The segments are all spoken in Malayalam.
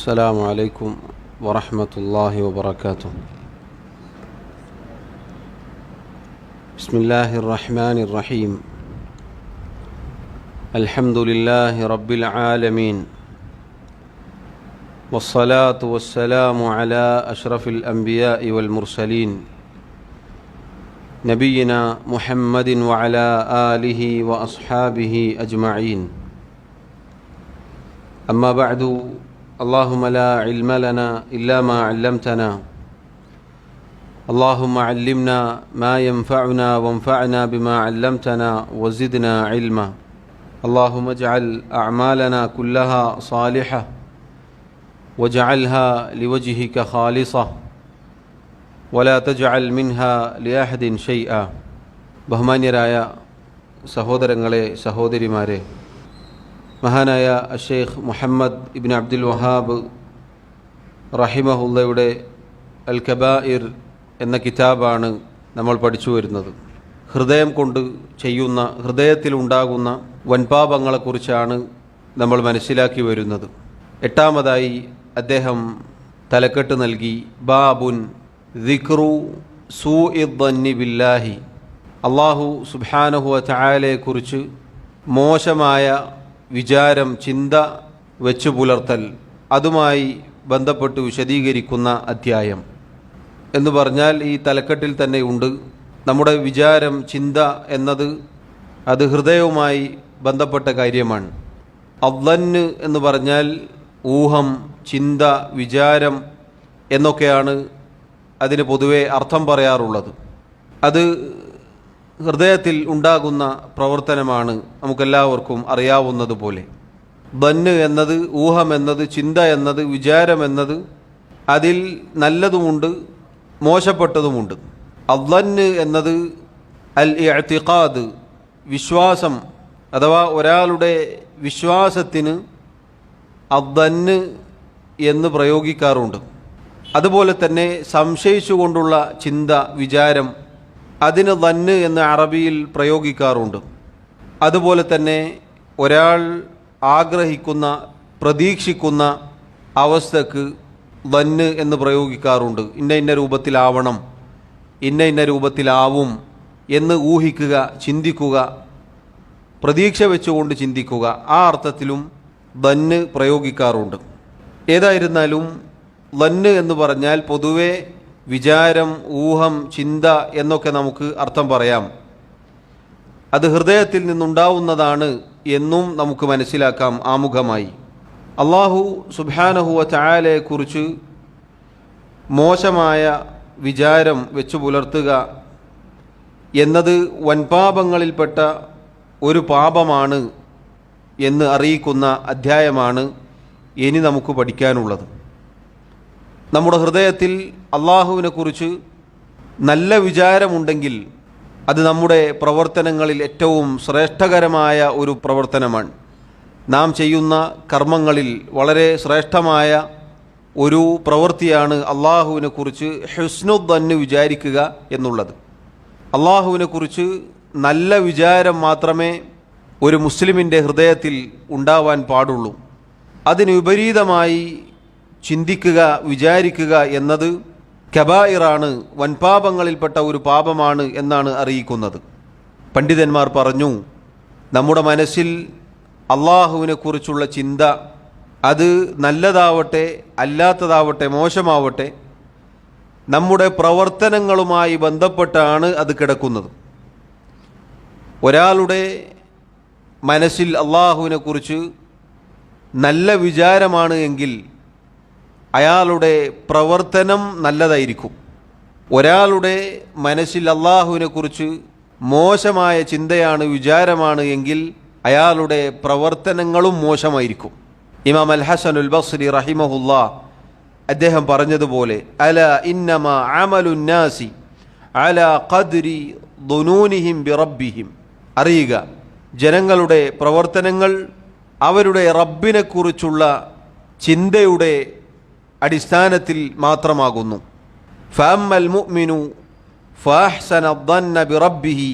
السلام عليكم ورحمة الله وبركاته. بسم الله الرحمن الرحيم. الحمد لله رب العالمين، والصلاة والسلام على أشرف الأنبياء والمرسلين نبينا محمد وعلى آله وأصحابه أجمعين. أما بعد، اللهم لا علم لنا إلا ما علمتنا، اللهم علمنا ما ينفعنا وانفعنا بما علمتنا وزدنا علما. اللهم اجعل أعمالنا كلها صالحة واجعلها لوجهك خالصة ولا تجعل منها لأحد شيئا. ബഹുമാന്യരായ സഹോദരങ്ങളെ, സഹോദരിമാരെ, മഹാനായ ഷെയ്ഖ് മുഹമ്മദ് ഇബ്ൻ അബ്ദുൽ വഹാബ് റഹിമഹുല്ലയുടെ അൽ കബായിർ എന്ന കിതാബാണ് നമ്മൾ പഠിച്ചു വരുന്നത്. ഹൃദയം കൊണ്ട് ചെയ്യുന്ന, ഹൃദയത്തിലുണ്ടാകുന്ന വൻപാപങ്ങളെക്കുറിച്ചാണ് നമ്മൾ മനസ്സിലാക്കി വരുന്നത്. എട്ടാമതായി അദ്ദേഹം തലക്കെട്ട് നൽകി, ബാബുൻ ദിക്റു സൂഇ ദന്നി ബില്ലാഹി. അള്ളാഹു സുബ്ഹാനഹു വ തആലയെക്കുറിച്ച് മോശമായ വിചാരം, ചിന്ത വെച്ചു പുലർത്തൽ, അതുമായി ബന്ധപ്പെട്ട് വിശദീകരിക്കുന്ന അധ്യായം എന്ന് പറഞ്ഞാൽ ഈ തലക്കെട്ടിൽ തന്നെ ഉണ്ട്. നമ്മുടെ വിചാരം, ചിന്ത എന്നത് അത് ഹൃദയവുമായി ബന്ധപ്പെട്ട കാര്യമാണ്. അദ്ദന്ന് എന്ന് പറഞ്ഞാൽ ഊഹം, ചിന്ത, വിചാരം എന്നൊക്കെയാണ് അതിന് പൊതുവെ അർത്ഥം പറയാറുള്ളത്. അത് ഹൃദയത്തിൽ ഉണ്ടാകുന്ന പ്രവർത്തനമാണ്, നമുക്കെല്ലാവർക്കും അറിയാവുന്നതുപോലെ. ദന്ന് എന്നത്, ഊഹം എന്നത്, ചിന്ത എന്നത്, വിചാരം എന്നത് അതിൽ നല്ലതുമുണ്ട് മോശപ്പെട്ടതുമുണ്ട്. അദ്ദന്ന് എന്നത് അൽ ഇഅ്തിഖാദ്, വിശ്വാസം, അഥവാ ഒരാളുടെ വിശ്വാസത്തിന് അദ്ദന്ന് എന്ന് പ്രയോഗിക്കാറുണ്ട്. അതുപോലെ തന്നെ സംശയിച്ചുകൊണ്ടുള്ള ചിന്ത, വിചാരം, അതിന് ദന്ന് എന്ന് അറബിയിൽ പ്രയോഗിക്കാറുണ്ട്. അതുപോലെ തന്നെ ഒരാൾ ആഗ്രഹിക്കുന്ന, പ്രതീക്ഷിക്കുന്ന അവസ്ഥക്ക് ദന്ന് എന്ന് പ്രയോഗിക്കാറുണ്ട്. ഇന്ന ഇന്ന രൂപത്തിലാവണം, ഇന്ന ഇന്ന രൂപത്തിലാവും എന്ന് ഊഹിക്കുക, ചിന്തിക്കുക, പ്രതീക്ഷ വെച്ചുകൊണ്ട് ചിന്തിക്കുക, ആ അർത്ഥത്തിലും ദന്ന് പ്രയോഗിക്കാറുണ്ട്. ഏതായിരുന്നാലും ദന്ന് എന്ന് പറഞ്ഞാൽ പൊതുവെ വിചാരം, ഊഹം, ചിന്ത എന്നൊക്കെ നമുക്ക് അർത്ഥം പറയാം. അത് ഹൃദയത്തിൽ നിന്നുണ്ടാവുന്നതാണ് എന്നും നമുക്ക് മനസ്സിലാക്കാം ആമുഖമായി. അള്ളാഹു സുബ്ഹാനഹു വ തആലയെക്കുറിച്ച് മോശമായ വിചാരം വെച്ചു പുലർത്തുക എന്നത് വൻപാപങ്ങളിൽപ്പെട്ട ഒരു പാപമാണ് എന്ന് അറിയിക്കുന്ന അധ്യായമാണ് ഇനി നമുക്ക് പഠിക്കാനുള്ളത്. നമ്മുടെ ഹൃദയത്തിൽ അള്ളാഹുവിനെക്കുറിച്ച് നല്ല വിചാരമുണ്ടെങ്കിൽ അത് നമ്മുടെ പ്രവർത്തനങ്ങളിൽ ഏറ്റവും ശ്രേഷ്ഠകരമായ ഒരു പ്രവർത്തനമാണ്. നാം ചെയ്യുന്ന കർമ്മങ്ങളിൽ വളരെ ശ്രേഷ്ഠമായ ഒരു പ്രവൃത്തിയാണ് അള്ളാഹുവിനെക്കുറിച്ച് ഹുസ്നുദ്ദന്ന് വിചാരിക്കുക എന്നുള്ളത്. അള്ളാഹുവിനെക്കുറിച്ച് നല്ല വിചാരം മാത്രമേ ഒരു മുസ്ലിമിൻ്റെ ഹൃദയത്തിൽ ഉണ്ടാവാൻ പാടുള്ളൂ. അതിന് വിപരീതമായി ചിന്തിക്കുക, വിചാരിക്കുക എന്നത് കബായിറാണ്, വൻപാപങ്ങളിൽപ്പെട്ട ഒരു പാപമാണ് എന്നാണ് അറിയിക്കുന്നത്. പണ്ഡിതന്മാർ പറഞ്ഞു, നമ്മുടെ മനസ്സിൽ അള്ളാഹുവിനെക്കുറിച്ചുള്ള ചിന്ത അത് നല്ലതാവട്ടെ, അല്ലാത്തതാവട്ടെ, മോശമാവട്ടെ, നമ്മുടെ പ്രവർത്തനങ്ങളുമായി ബന്ധപ്പെട്ടാണ് അത് കിടക്കുന്നത്. ഒരാളുടെ മനസ്സിൽ അള്ളാഹുവിനെക്കുറിച്ച് നല്ല വിചാരമാണ് എങ്കിൽ അയാളുടെ പ്രവർത്തനം നല്ലതായിരിക്കും. ഒരാളുടെ മനസ്സിൽ അള്ളാഹുവിനെക്കുറിച്ച് മോശമായ ചിന്തയാണ്, വിചാരമാണ് എങ്കിൽ അയാളുടെ പ്രവർത്തനങ്ങളും മോശമായിരിക്കും. ഇമാം അൽ ഹസനുൽ ബസ്രി റഹിമഹുല്ലാ അദ്ദേഹം പറഞ്ഞതുപോലെ, അല ഇന്നമാ അമലുന്നാസി അലാ ഖദ്രി ദുനൂനിഹിം ബിറബ്ബിഹിം. അറിയുക, ജനങ്ങളുടെ പ്രവർത്തനങ്ങൾ അവരുടെ റബ്ബിനെക്കുറിച്ചുള്ള ചിന്തയുടെ അടിസ്ഥാനത്തിൽ മാത്രമാകുന്നു. ഫഅമ്മൽ മുഅ്മിനു ഫഅഹ്സന അദ്ദന്ന ബിറബ്ബിഹി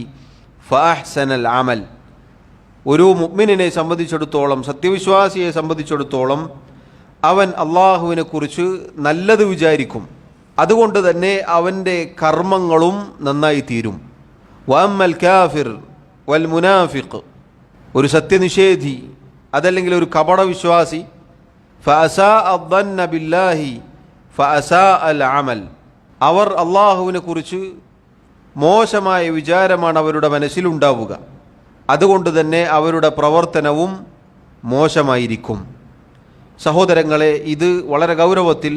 ഫഅഹ്സനൽ അമൽ. ഒരു മുഅ്മിനിനെ സംബന്ധിച്ചിടത്തോളം, സത്യവിശ്വാസിയെ സംബന്ധിച്ചിടത്തോളം അവൻ അള്ളാഹുവിനെ കുറിച്ച് നല്ലത് വിചാരിക്കും. അതുകൊണ്ട് തന്നെ അവൻ്റെ കർമ്മങ്ങളും നന്നായി തീരും. വഅമ്മൽ കാഫിർ വൽ മുനാഫിഖ്, ഒരു സത്യനിഷേധി അതല്ലെങ്കിൽ ഒരു കപടവിശ്വാസി, ഫഅസാ അദ്ദന്ന ബില്ലാഹി ഫഅസാ അൽ അമൽ, അവർ അള്ളാഹുവിനെ കുറിച്ച് മോശമായ വിചാരമാണ് അവരുടെ മനസ്സിലുണ്ടാവുക. അതുകൊണ്ട് തന്നെ അവരുടെ പ്രവർത്തനവും മോശമായിരിക്കും. സഹോദരങ്ങളെ, ഇത് വളരെ ഗൗരവത്തിൽ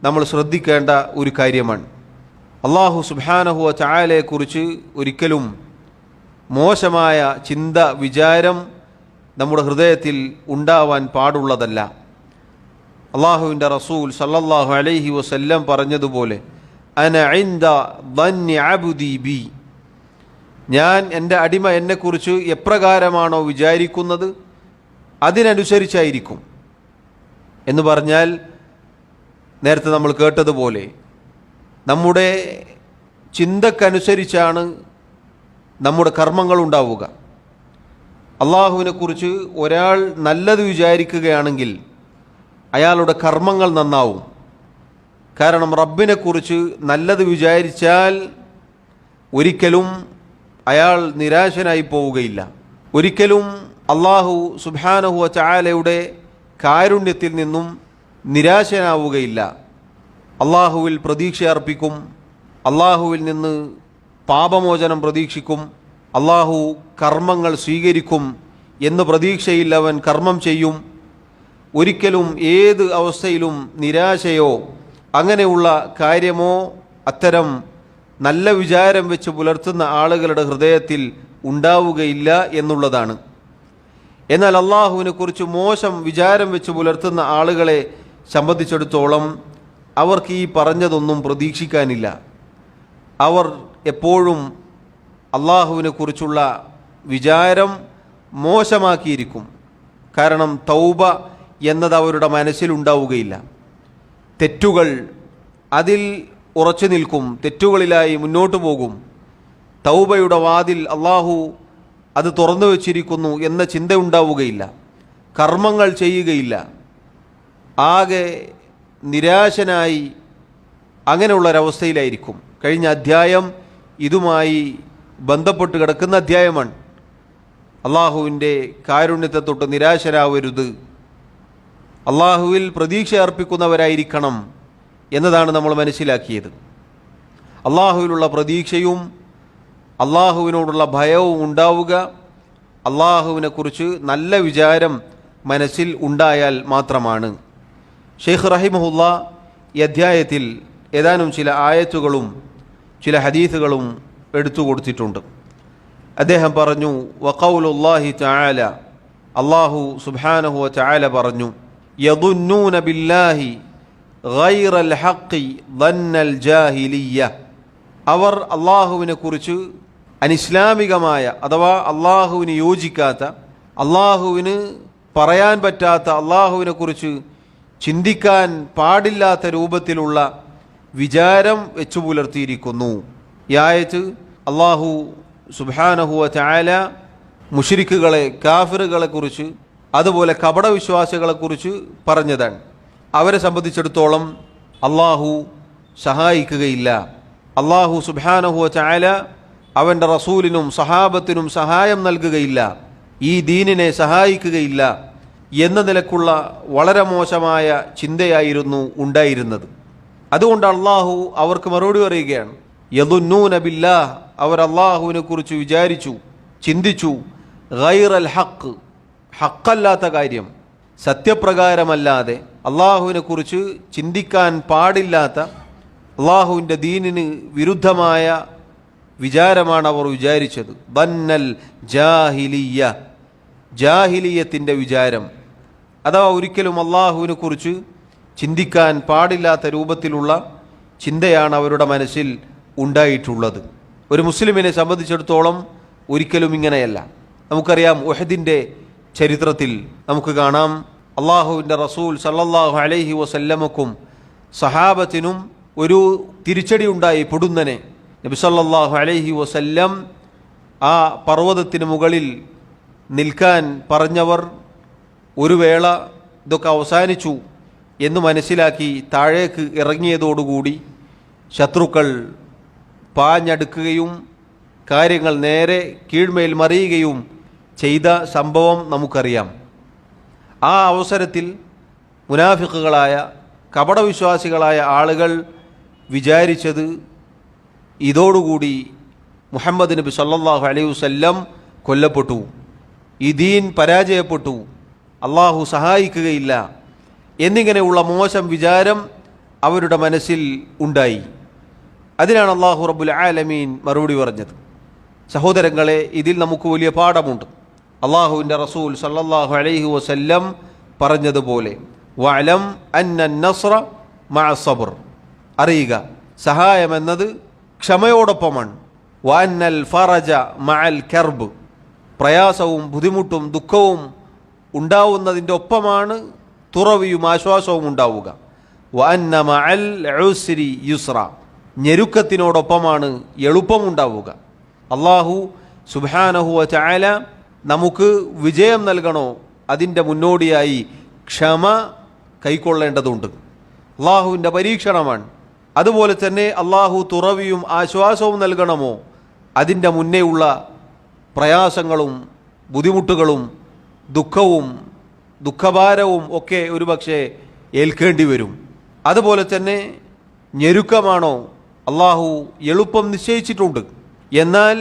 നമ്മൾ ശ്രദ്ധിക്കേണ്ട ഒരു കാര്യമാണ്. അള്ളാഹു സുബ്ഹാനഹു വ തആലയെക്കുറിച്ച് ഒരിക്കലും മോശമായ ചിന്ത, വിചാരം നമ്മുടെ ഹൃദയത്തിൽ ഉണ്ടാവാൻ പാടുള്ളതല്ല. അള്ളാഹുവിൻ്റെ റസൂൽ സല്ലല്ലാഹു അലൈഹി വസല്ലം പറഞ്ഞതുപോലെ, അന ഇൻദ ദന്നി അബ്ദി ബി, ഞാൻ എൻ്റെ അടിമ എന്നെക്കുറിച്ച് എപ്രകാരമാണോ വിചാരിക്കുന്നത് അതിനനുസരിച്ചായിരിക്കും എന്ന് പറഞ്ഞാൽ, നേരത്തെ നമ്മൾ കേട്ടതുപോലെ നമ്മുടെ ചിന്തക്കനുസരിച്ചാണ് നമ്മുടെ കർമ്മങ്ങൾ ഉണ്ടാവുക. അള്ളാഹുവിനെക്കുറിച്ച് ഒരാൾ നല്ലത് വിചാരിക്കുകയാണെങ്കിൽ അയാളുടെ കർമ്മങ്ങൾ നന്നാവും. കാരണം റബ്ബിനെക്കുറിച്ച് നല്ലത് വിചാരിച്ചാൽ ഒരിക്കലും അയാൾ നിരാശനായി പോവുകയില്ല. ഒരിക്കലും അള്ളാഹു സുബ്ഹാനഹു വ തആലയുടെ കാരുണ്യത്തിൽ നിന്നും നിരാശനാവുകയില്ല. അള്ളാഹുവിൽ പ്രതീക്ഷ അർപ്പിക്കും, അള്ളാഹുവിൽ നിന്ന് പാപമോചനം പ്രതീക്ഷിക്കും, അള്ളാഹു കർമ്മങ്ങൾ സ്വീകരിക്കും എന്ന് പ്രതീക്ഷയിൽ അവൻ കർമ്മം ചെയ്യും. ഒരിക്കലും ഏത് അവസ്ഥയിലും നിരാശയോ അങ്ങനെയുള്ള കാര്യമോ അത്തരം നല്ല വിചാരം വെച്ച് പുലർത്തുന്ന ആളുകളുടെ ഹൃദയത്തിൽ ഉണ്ടാവുകയില്ല എന്നുള്ളതാണ്. എന്നാൽ അള്ളാഹുവിനെ കുറിച്ച് മോശം വിചാരം വെച്ച് പുലർത്തുന്ന ആളുകളെ സംബന്ധിച്ചിടത്തോളം അവർക്ക് ഈ പറഞ്ഞതൊന്നും പ്രതീക്ഷിക്കാനില്ല. അവർ എപ്പോഴും അള്ളാഹുവിനെ കുറിച്ചുള്ള വിചാരം മോശമാക്കിയിരിക്കും. കാരണം തൗബ എന്നത് അവരുടെ മനസ്സിലുണ്ടാവുകയില്ല. തെറ്റുകൾ അതിൽ ഉറച്ചു നിൽക്കും, തെറ്റുകളിലായി മുന്നോട്ട് പോകും. തൗബയുടെ വാതിൽ അള്ളാഹു അത് തുറന്നു വച്ചിരിക്കുന്നു എന്ന ചിന്ത ഉണ്ടാവുകയില്ല. കർമ്മങ്ങൾ ചെയ്യുകയില്ല. ആകെ നിരാശനായി അങ്ങനെയുള്ളൊരവസ്ഥയിലായിരിക്കും. കഴിഞ്ഞ അധ്യായം ഇതുമായി ബന്ധപ്പെട്ട് കിടക്കുന്ന അധ്യായമാണ്. അള്ളാഹുവിൻ്റെ കാരുണ്യത്തെ തൊട്ട് നിരാശരാവരുത്, അള്ളാഹുവിൽ പ്രതീക്ഷ അർപ്പിക്കുന്നവരായിരിക്കണം എന്നതാണ് നമ്മൾ മനസ്സിലാക്കിയത്. അള്ളാഹുവിലുള്ള പ്രതീക്ഷയും അള്ളാഹുവിനോടുള്ള ഭയവും ഉണ്ടാവുക അള്ളാഹുവിനെക്കുറിച്ച് നല്ല വിചാരം മനസ്സിൽ ഉണ്ടായാൽ മാത്രമാണ്. ഷെയ്ഖ് റഹിമഹുല്ലാ ഈ അധ്യായത്തിൽ ഏതാനും ചില ആയത്തുകളും ചില ഹദീസുകളും എടുത്തു കൊടുത്തിട്ടുണ്ട്. അദ്ദേഹം പറഞ്ഞു, വഖൗലുല്ലാഹി തആല, അള്ളാഹു സുബ്ഹാനഹു വ തആല പറഞ്ഞു, യദുന്നൂന ബില്ലാഹി ഗൈറൽ ഹഖി ദന്നൽ ജാഹിലിയ്യ, അവർ അള്ളാഹുവിനെ കുറിച്ച് അനിസ്ലാമികമായ അഥവാ അള്ളാഹുവിന് യോജിക്കാത്ത, അള്ളാഹുവിന് പറയാൻ പറ്റാത്ത, അള്ളാഹുവിനെ കുറിച്ച് ചിന്തിക്കാൻ പാടില്ലാത്ത രൂപത്തിലുള്ള വിചാരം വെച്ചു പുലർത്തിയിരിക്കുന്നു. ഈ ആയത്ത് അള്ളാഹു സുബ്ഹാനഹു വ തആല മുശ്രിക്കുകളെ, കാഫിറുകളെ കുറിച്ച്, അതുപോലെ കപടവിശ്വാസികളെക്കുറിച്ച് പറഞ്ഞതാണ്. അവരെ സംബന്ധിച്ചിടത്തോളം അള്ളാഹു സഹായിക്കുകയില്ല. അള്ളാഹു സുബ്ഹാനഹു വ തആല അവൻ്റെ റസൂലിനും സഹാബത്തിനും സഹായം നൽകുകയില്ല, ഈ ദീനിനെ സഹായിക്കുകയില്ല എന്ന നിലക്കുള്ള വളരെ മോശമായ ചിന്തയായിരുന്നു ഉണ്ടായിരുന്നത്. അതുകൊണ്ട് അള്ളാഹു അവർക്ക് മറുപടി പറയുകയാണ്, യദുന്നൂന ബില്ലാഹ്, അവർ അള്ളാഹുവിനെ കുറിച്ച് വിചാരിച്ചു, ചിന്തിച്ചു, ഗൈറൽ ഹഖ്, ഹക്കല്ലാത്ത കാര്യം, സത്യപ്രകാരമല്ലാതെ അള്ളാഹുവിനെ കുറിച്ച് ചിന്തിക്കാൻ പാടില്ലാത്ത, അള്ളാഹുവിൻ്റെ ദീനിന് വിരുദ്ധമായ വിചാരമാണ് അവർ വിചാരിച്ചത്. ബന്നൽ ജാഹിലിയ്യ, ജാഹിലിയത്തിൻ്റെ വിചാരം, അഥവാ ഒരിക്കലും അള്ളാഹുവിനെ കുറിച്ച് ചിന്തിക്കാൻ പാടില്ലാത്ത രൂപത്തിലുള്ള ചിന്തയാണ് അവരുടെ മനസ്സിൽ ഉണ്ടായിട്ടുള്ളത്. ഒരു മുസ്ലിമിനെ സംബന്ധിച്ചിടത്തോളം ഒരിക്കലും ഇങ്ങനെയല്ല. നമുക്കറിയാം, ഉഹദിൻ്റെ ചരിത്രത്തിൽ നമുക്ക് കാണാം, അള്ളാഹുവിൻ്റെ റസൂൽ സല്ലല്ലാഹു അലൈഹി വസല്ലമക്കും സഹാബത്തിനും ഒരു തിരിച്ചടി ഉണ്ടായി. പൊടുന്നനെ നബി സല്ലല്ലാഹു അലൈഹി വസല്ലം ആ പർവ്വതത്തിന് മുകളിൽ നിൽക്കാൻ പറഞ്ഞവർ ഒരു വേള ഇതൊക്കെ അവസാനിച്ചു, എന്ന് മനസ്സിലാക്കി താഴേക്ക് ഇറങ്ങിയതോടുകൂടി ശത്രുക്കൾ പാഞ്ഞടുക്കുകയും കാര്യങ്ങൾ നേരെ കീഴ്മേൽ മറിയുകയും ചെയ്ത സംഭവം നമുക്കറിയാം. ആ അവസരത്തിൽ മുനാഫിക്കുകളായ കപടവിശ്വാസികളായ ആളുകൾ വിചാരിച്ചത് ഇതോടുകൂടി മുഹമ്മദ് നബി സല്ലല്ലാഹു അലൈഹി വസല്ലം കൊല്ലപ്പെട്ടു, ഈ ദീൻ പരാജയപ്പെട്ടു, അള്ളാഹു സഹായിക്കുകയില്ല എന്നിങ്ങനെയുള്ള മോശം വിചാരം അവരുടെ മനസ്സിൽ ഉണ്ടായി. അതിനാണ് അള്ളാഹു റബ്ബുൽ ആലമീൻ മറുപടി പറഞ്ഞത്. സഹോദരങ്ങളെ, ഇതിൽ നമുക്ക് വലിയ പാഠമുണ്ട്. അള്ളാഹുവിൻ്റെ റസൂൽ സല്ലല്ലാഹു അലൈഹി വസല്ലം പറഞ്ഞതുപോലെ വഅലം അന്ന നസ്ര മഅ സബ്ർ, അറിയുക സഹായമെന്നത് ക്ഷമയോടൊപ്പമാണ്. വഅന്നൽ ഫറജ മഅൽ കർബ്, പ്രയാസവും ബുദ്ധിമുട്ടും ദുഃഖവും ഉണ്ടാവുന്നതിൻ്റെ ഒപ്പമാണ് തുറവിയും ആശ്വാസവും ഉണ്ടാവുക. വഅന്ന മഅൽ ഉസ്രി യുസ്ര, ഞെരുക്കത്തിനോടൊപ്പമാണ് എളുപ്പമുണ്ടാവുക. അള്ളാഹു സുബ്ഹാനഹു വ തആല നമുക്ക് വിജയം നൽകണോ, അതിൻ്റെ മുന്നോടിയായി ക്ഷമ കൈക്കൊള്ളേണ്ടതുണ്ട്. അള്ളാഹുവിൻ്റെ പരീക്ഷണമാണ്. അതുപോലെ തന്നെ അള്ളാഹു തുറവിയും ആശ്വാസവും നൽകണമോ, അതിൻ്റെ മുന്നേയുള്ള പ്രയാസങ്ങളും ബുദ്ധിമുട്ടുകളും ദുഃഖവും ദുഃഖഭാരവും ഒക്കെ ഒരുപക്ഷെ ഏൽക്കേണ്ടി വരും. അതുപോലെ തന്നെ ഞെരുക്കമാണോ, അള്ളാഹു എളുപ്പം നിശ്ചയിച്ചിട്ടുണ്ട്. എന്നാൽ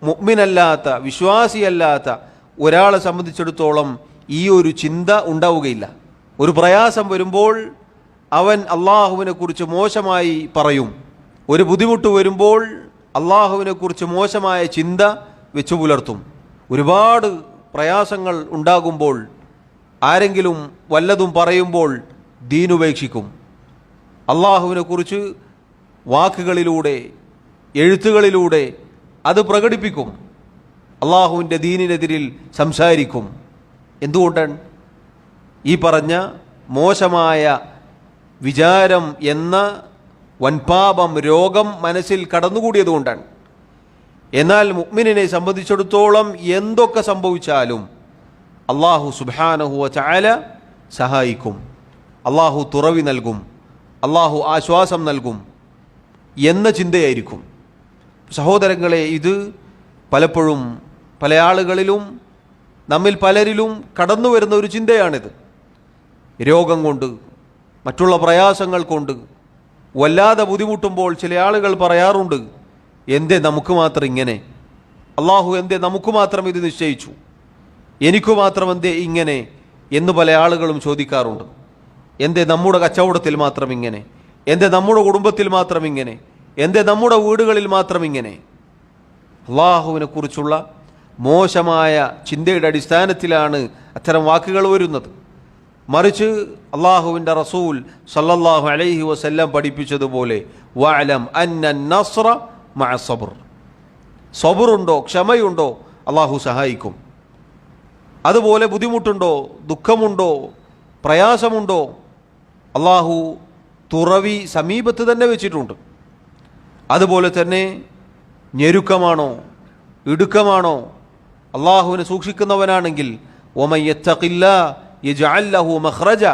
മുഅ്മിനല്ലാത്ത വിശ്വാസിയല്ലാത്ത ഒരാളെ സംബന്ധിച്ചിടത്തോളം ഈ ഒരു ചിന്ത ഉണ്ടാവുകയില്ല. ഒരു പ്രയാസം വരുമ്പോൾ അവൻ അള്ളാഹുവിനെക്കുറിച്ച് മോശമായി പറയും. ഒരു ബുദ്ധിമുട്ട് വരുമ്പോൾ അള്ളാഹുവിനെക്കുറിച്ച് മോശമായ ചിന്ത വെച്ചു പുലർത്തും. ഒരുപാട് പ്രയാസങ്ങൾ ഉണ്ടാകുമ്പോൾ ആരെങ്കിലും വല്ലതും പറയുമ്പോൾ ദീനുപേക്ഷിക്കും. അള്ളാഹുവിനെക്കുറിച്ച് വാക്കുകളിലൂടെ എഴുത്തുകളിലൂടെ അത് പ്രകടിപ്പിക്കും. അള്ളാഹുവിൻ്റെ ദീനിനെതിരിൽ സംസാരിക്കും. എന്തുകൊണ്ടാണ്? ഈ പറഞ്ഞ മോശമായ വിചാരം എന്ന വൻപാപം രോഗം മനസ്സിൽ കടന്നുകൂടിയതുകൊണ്ടാണ്. എന്നാൽ മുഅ്മിനിനെ സംബന്ധിച്ചിടത്തോളം എന്തൊക്കെ സംഭവിച്ചാലും അള്ളാഹു സുബ്ഹാനഹു വ തആല സഹായിക്കും, അള്ളാഹു തുറവി നൽകും, അള്ളാഹു ആശ്വാസം നൽകും എന്ന ചിന്തയായിരിക്കും. സഹോദരങ്ങളെ, ഇത് പലപ്പോഴും പല ആളുകളിലും നമ്മിൽ പലരിലും കടന്നു വരുന്ന ഒരു ചിന്തയാണിത്. രോഗം കൊണ്ട് മറ്റുള്ള പ്രയാസങ്ങൾ കൊണ്ട് വല്ലാതെ ബുദ്ധിമുട്ടുമ്പോൾ ചില ആളുകൾ പറയാറുണ്ട്, എന്തേ നമുക്ക് മാത്രം ഇങ്ങനെ, അള്ളാഹു എന്തേ നമുക്ക് മാത്രം ഇത് നിശ്ചയിച്ചു, എനിക്കു മാത്രം എന്തേ ഇങ്ങനെ എന്ന് പല ആളുകളും ചോദിക്കാറുണ്ട്. എന്തേ നമ്മുടെ കച്ചവടത്തിൽ മാത്രം ഇങ്ങനെ, എന്തേ നമ്മുടെ കുടുംബത്തിൽ മാത്രം ഇങ്ങനെ, എന്തേ നമ്മുടെ വീടുകളിൽ മാത്രം ഇങ്ങനെ. അള്ളാഹുവിനെ കുറിച്ചുള്ള മോശമായ ചിന്തയുടെ അടിസ്ഥാനത്തിലാണ് അത്തരം വാക്കുകൾ വരുന്നത്. മറിച്ച് അള്ളാഹുവിൻ്റെ റസൂൽ സല്ലല്ലാഹു അലൈഹി വസല്ലം പഠിപ്പിച്ചതുപോലെ വഅലം അന്ന നസ്ര മഅ സബ്ർ, സബറുണ്ടോ, ക്ഷമയുണ്ടോ, അള്ളാഹു സഹായിക്കും. അതുപോലെ ബുദ്ധിമുട്ടുണ്ടോ, ദുഃഖമുണ്ടോ, പ്രയാസമുണ്ടോ, അള്ളാഹു തുറവി സമീപത്ത് തന്നെ വെച്ചിട്ടുണ്ട്. അതുപോലെ തന്നെ ഞെരുക്കമാണോ, ഇടുക്കമാണോ, അള്ളാഹുവിനെ സൂക്ഷിക്കുന്നവനാണെങ്കിൽ വമൻ യത്തഖില്ലാഹ യജ്അൽ ലഹു മഖ്റജ,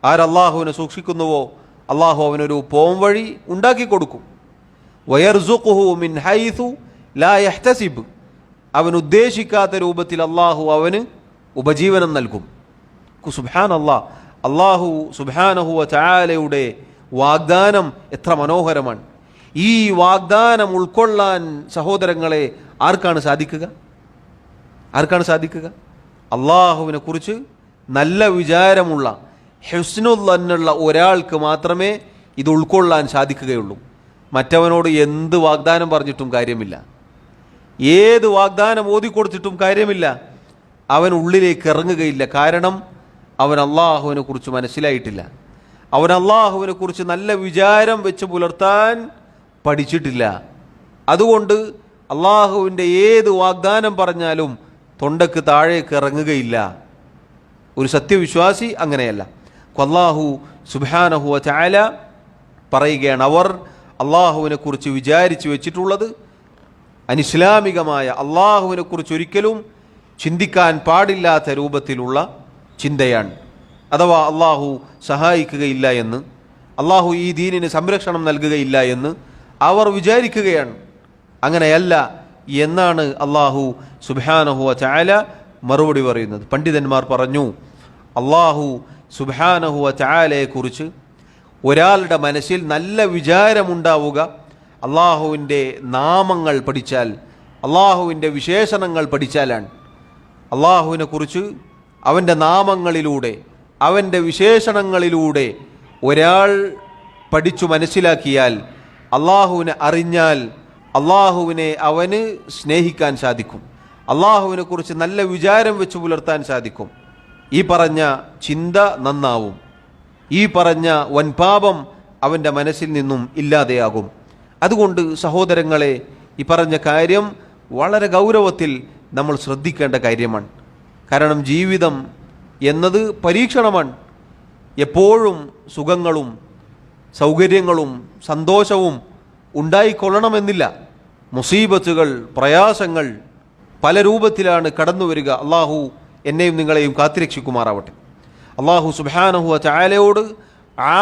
ആരല്ലാഹുവിനെ സൂക്ഷിക്കുന്നുവോ അള്ളാഹു അവനൊരു പോംവഴി ഉണ്ടാക്കി കൊടുക്കും. വയർസുഖുഹു മിൻ ഹൈസു ലാ യഹ്തസിബ്, അവൻ ഉദ്ദേശിക്കാത്ത രൂപത്തിൽ അള്ളാഹു അവന് ഉപജീവനം നൽകും. സുബ്ഹാനല്ലാഹ്, അള്ളാഹു സുബ്ഹാനഹു വ തആലയുടെ വാഗ്ദാനം എത്ര മനോഹരമാണ്. ഈ വാഗ്ദാനം ഉൾക്കൊള്ളാൻ സഹോദരങ്ങളെ ആർക്കാണ് സാധിക്കുക? ആർക്കാണ് സാധിക്കുക? അള്ളാഹുവിനെ കുറിച്ച് നല്ല വിചാരമുള്ള ഹുസ്നുൽ ഒരാൾക്ക് മാത്രമേ ഇത് ഉൾക്കൊള്ളാൻ സാധിക്കുകയുള്ളൂ. മറ്റവനോട് എന്ത് വാഗ്ദാനം പറഞ്ഞിട്ടും കാര്യമില്ല, ഏത് വാഗ്ദാനം ഓതിക്കൊടുത്തിട്ടും കാര്യമില്ല, അവൻ ഉള്ളിലേക്ക് ഇറങ്ങുകയില്ല. കാരണം അവൻ അള്ളാഹുവിനെ കുറിച്ച് മനസ്സിലായിട്ടില്ല, അവൻ അള്ളാഹുവിനെ കുറിച്ച് നല്ല വിചാരം വെച്ച് പുലർത്താൻ പഠിച്ചിട്ടില്ല. അതുകൊണ്ട് അള്ളാഹുവിൻ്റെ ഏത് വാഗ്ദാനം പറഞ്ഞാലും തൊണ്ടക്ക് താഴേക്ക് ഇറങ്ങുകയില്ല. ഒരു സത്യവിശ്വാസി അങ്ങനെയല്ല. അല്ലാഹു സുബ്ഹാനഹു വ തആല പറയുകയാണ്, അവർ അള്ളാഹുവിനെ കുറിച്ച് വിചാരിച്ചു വെച്ചിട്ടുള്ളത് അനിസ്ലാമികമായ, അള്ളാഹുവിനെ കുറിച്ച് ഒരിക്കലും ചിന്തിക്കാൻ പാടില്ലാത്ത രൂപത്തിലുള്ള ചിന്തയാണ്. അഥവാ അള്ളാഹു സഹായിക്കുകയില്ല എന്ന്, അള്ളാഹു ഈ ദീനിന് സംരക്ഷണം നൽകുകയില്ല എന്ന് അവർ വിചാരിക്കുകയാണ്. അങ്ങനെയല്ല എന്നാണ് അള്ളാഹു സുബ്ഹാനഹു വ തആല മറുപടി പറയുന്നത്. പണ്ഡിതന്മാർ പറഞ്ഞു, അള്ളാഹു സുബ്ഹാനഹു വ തആലയെക്കുറിച്ച് ഒരാളുടെ മനസ്സിൽ നല്ല വിചാരമുണ്ടാവുക അള്ളാഹുവിൻ്റെ നാമങ്ങൾ പഠിച്ചാൽ, അള്ളാഹുവിൻ്റെ വിശേഷണങ്ങൾ പഠിച്ചാലാണ്. അള്ളാഹുവിനെക്കുറിച്ച് അവൻ്റെ നാമങ്ങളിലൂടെ, അവൻ്റെ വിശേഷണങ്ങളിലൂടെ ഒരാൾ പഠിച്ചു മനസ്സിലാക്കിയാൽ, അള്ളാഹുവിനെ അറിഞ്ഞാൽ, അള്ളാഹുവിനെ അവന് സ്നേഹിക്കാൻ സാധിക്കും, അള്ളാഹുവിനെക്കുറിച്ച് നല്ല വിചാരം വെച്ച് പുലർത്താൻ സാധിക്കും. ഈ പറഞ്ഞ ചിന്ത നന്നാവും, ഈ പറഞ്ഞ വൻപാപം അവൻ്റെ മനസ്സിൽ നിന്നും ഇല്ലാതെയാകും. അതുകൊണ്ട് സഹോദരങ്ങളെ, ഈ പറഞ്ഞ കാര്യം വളരെ ഗൗരവത്തിൽ നമ്മൾ ശ്രദ്ധിക്കേണ്ട കാര്യമാണ്. കാരണം ജീവിതം എന്നത് പരീക്ഷണമാണ്. എപ്പോഴും സുഖങ്ങളും സൗകര്യങ്ങളും സന്തോഷവും ഉണ്ടായിക്കൊള്ളണമെന്നില്ല. മുസീബത്തുകൾ, പ്രയാസങ്ങൾ പല രൂപത്തിലാണ് കടന്നു വരിക. അള്ളാഹു എന്നെയും നിങ്ങളെയും കാത്തുരക്ഷിക്കുമാറാവട്ടെ. അള്ളാഹു സുബ്ഹാനഹു വ തആലയോട്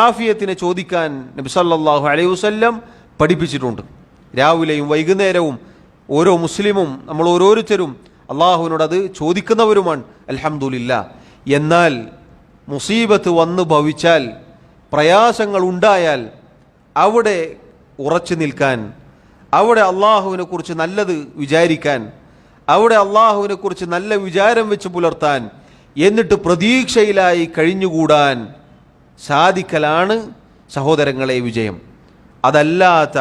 ആഫിയത്തിനെ ചോദിക്കാൻ നബി സല്ലല്ലാഹു അലൈഹി വസല്ലം പഠിപ്പിച്ചിട്ടുണ്ട്. രാവിലെയും വൈകുന്നേരവും ഓരോ മുസ്ലിമും, നമ്മൾ ഓരോരുത്തരും അള്ളാഹുവിനോട് അത് ചോദിക്കുന്നവരുമാണ്. അൽഹംദുലില്ലാ. എന്നാൽ മുസീബത്ത് വന്നു ഭവിച്ചാൽ, പ്രയാസങ്ങൾ ഉണ്ടായാൽ അവിടെ ഉറച്ചു നിൽക്കാൻ, അവിടെ അള്ളാഹുവിനെ കുറിച്ച് നല്ലത് വിചാരിക്കാൻ, അവിടെ അള്ളാഹുവിനെ കുറിച്ച് നല്ല വിചാരം വെച്ച് പുലർത്താൻ, എന്നിട്ട് പ്രതീക്ഷയിലായി കഴിഞ്ഞുകൂടാൻ സാധിക്കലാണ് സഹോദരങ്ങളെ വിജയം. അതല്ലാത്ത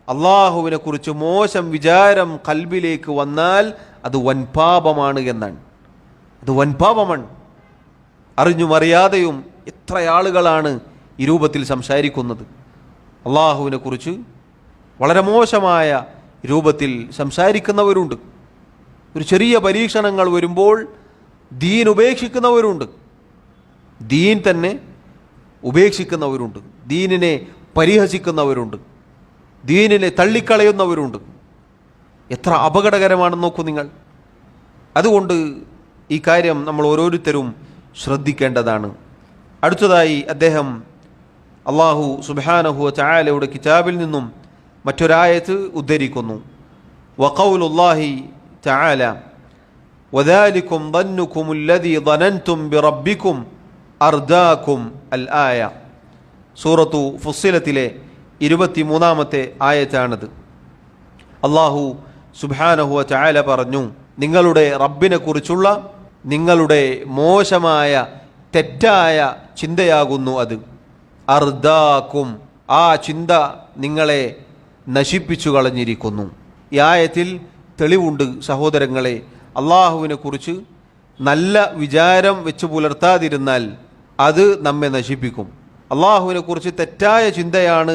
അള്ളാഹുവിനെ കുറിച്ച് മോശം വിചാരം കൽബിലേക്ക് വന്നാൽ അത് വൻപാപമാണ് എന്നാണ്. അത് വൻപാപമാണ്. അറിഞ്ഞും അറിയാതെയും എത്ര ആളുകളാണ് ഈ രൂപത്തിൽ സംസാരിക്കുന്നത്. അള്ളാഹുവിനെ കുറിച്ച് വളരെ മോശമായ രൂപത്തിൽ സംസാരിക്കുന്നവരുണ്ട്. ഒരു ചെറിയ പരീക്ഷണങ്ങൾ വരുമ്പോൾ ദീൻ ഉപേക്ഷിക്കുന്നവരുണ്ട്, ദീൻ തന്നെ ഉപേക്ഷിക്കുന്നവരുണ്ട്, ദീനിനെ പരിഹസിക്കുന്നവരുണ്ട്, ദീനിനെ തള്ളിക്കളയുന്നവരുണ്ട്. എത്ര അപകടകരമാണെന്ന് നോക്കൂ നിങ്ങൾ. അതുകൊണ്ട് ഈ കാര്യം നമ്മൾ ഓരോരുത്തരും ശ്രദ്ധിക്കേണ്ടതാണ്. അടുത്തതായി അദ്ദേഹം അള്ളാഹു സുബ്ഹാനഹു വ തആലയുടെ കിതാബിൽ നിന്നും മറ്റൊരായത്ത് ഉദ്ധരിക്കുന്നു. വഖൗലുല്ലാഹി തആല വദാലികും ظنكم الذي ظننتم بربكم അർദാകും അൽ ആയ. സൂറത്തു ഫുസ്സിലത്തിലെ 23-ാമത്തെ ആയത്താണിത്. അള്ളാഹു സുബ്ഹാനഹു വ തആല പറഞ്ഞു, നിങ്ങളുടെ റബ്ബിനെ കുറിച്ചുള്ള നിങ്ങളുടെ മോശമായ തെറ്റായ ചിന്തയാകുന്നു അത്. അർദാക്കും, ആ ചിന്ത നിങ്ങളെ നശിപ്പിച്ചു കളഞ്ഞിരിക്കുന്നു. ഈ ആയത്തിൽ തെളിവുണ്ട് സഹോദരങ്ങളെ. അള്ളാഹുവിനെ കുറിച്ച് നല്ല വിചാരം വെച്ച് പുലർത്താതിരുന്നാൽ അത് നമ്മെ നശിപ്പിക്കും. അള്ളാഹുവിനെ കുറിച്ച് തെറ്റായ ചിന്തയാണ്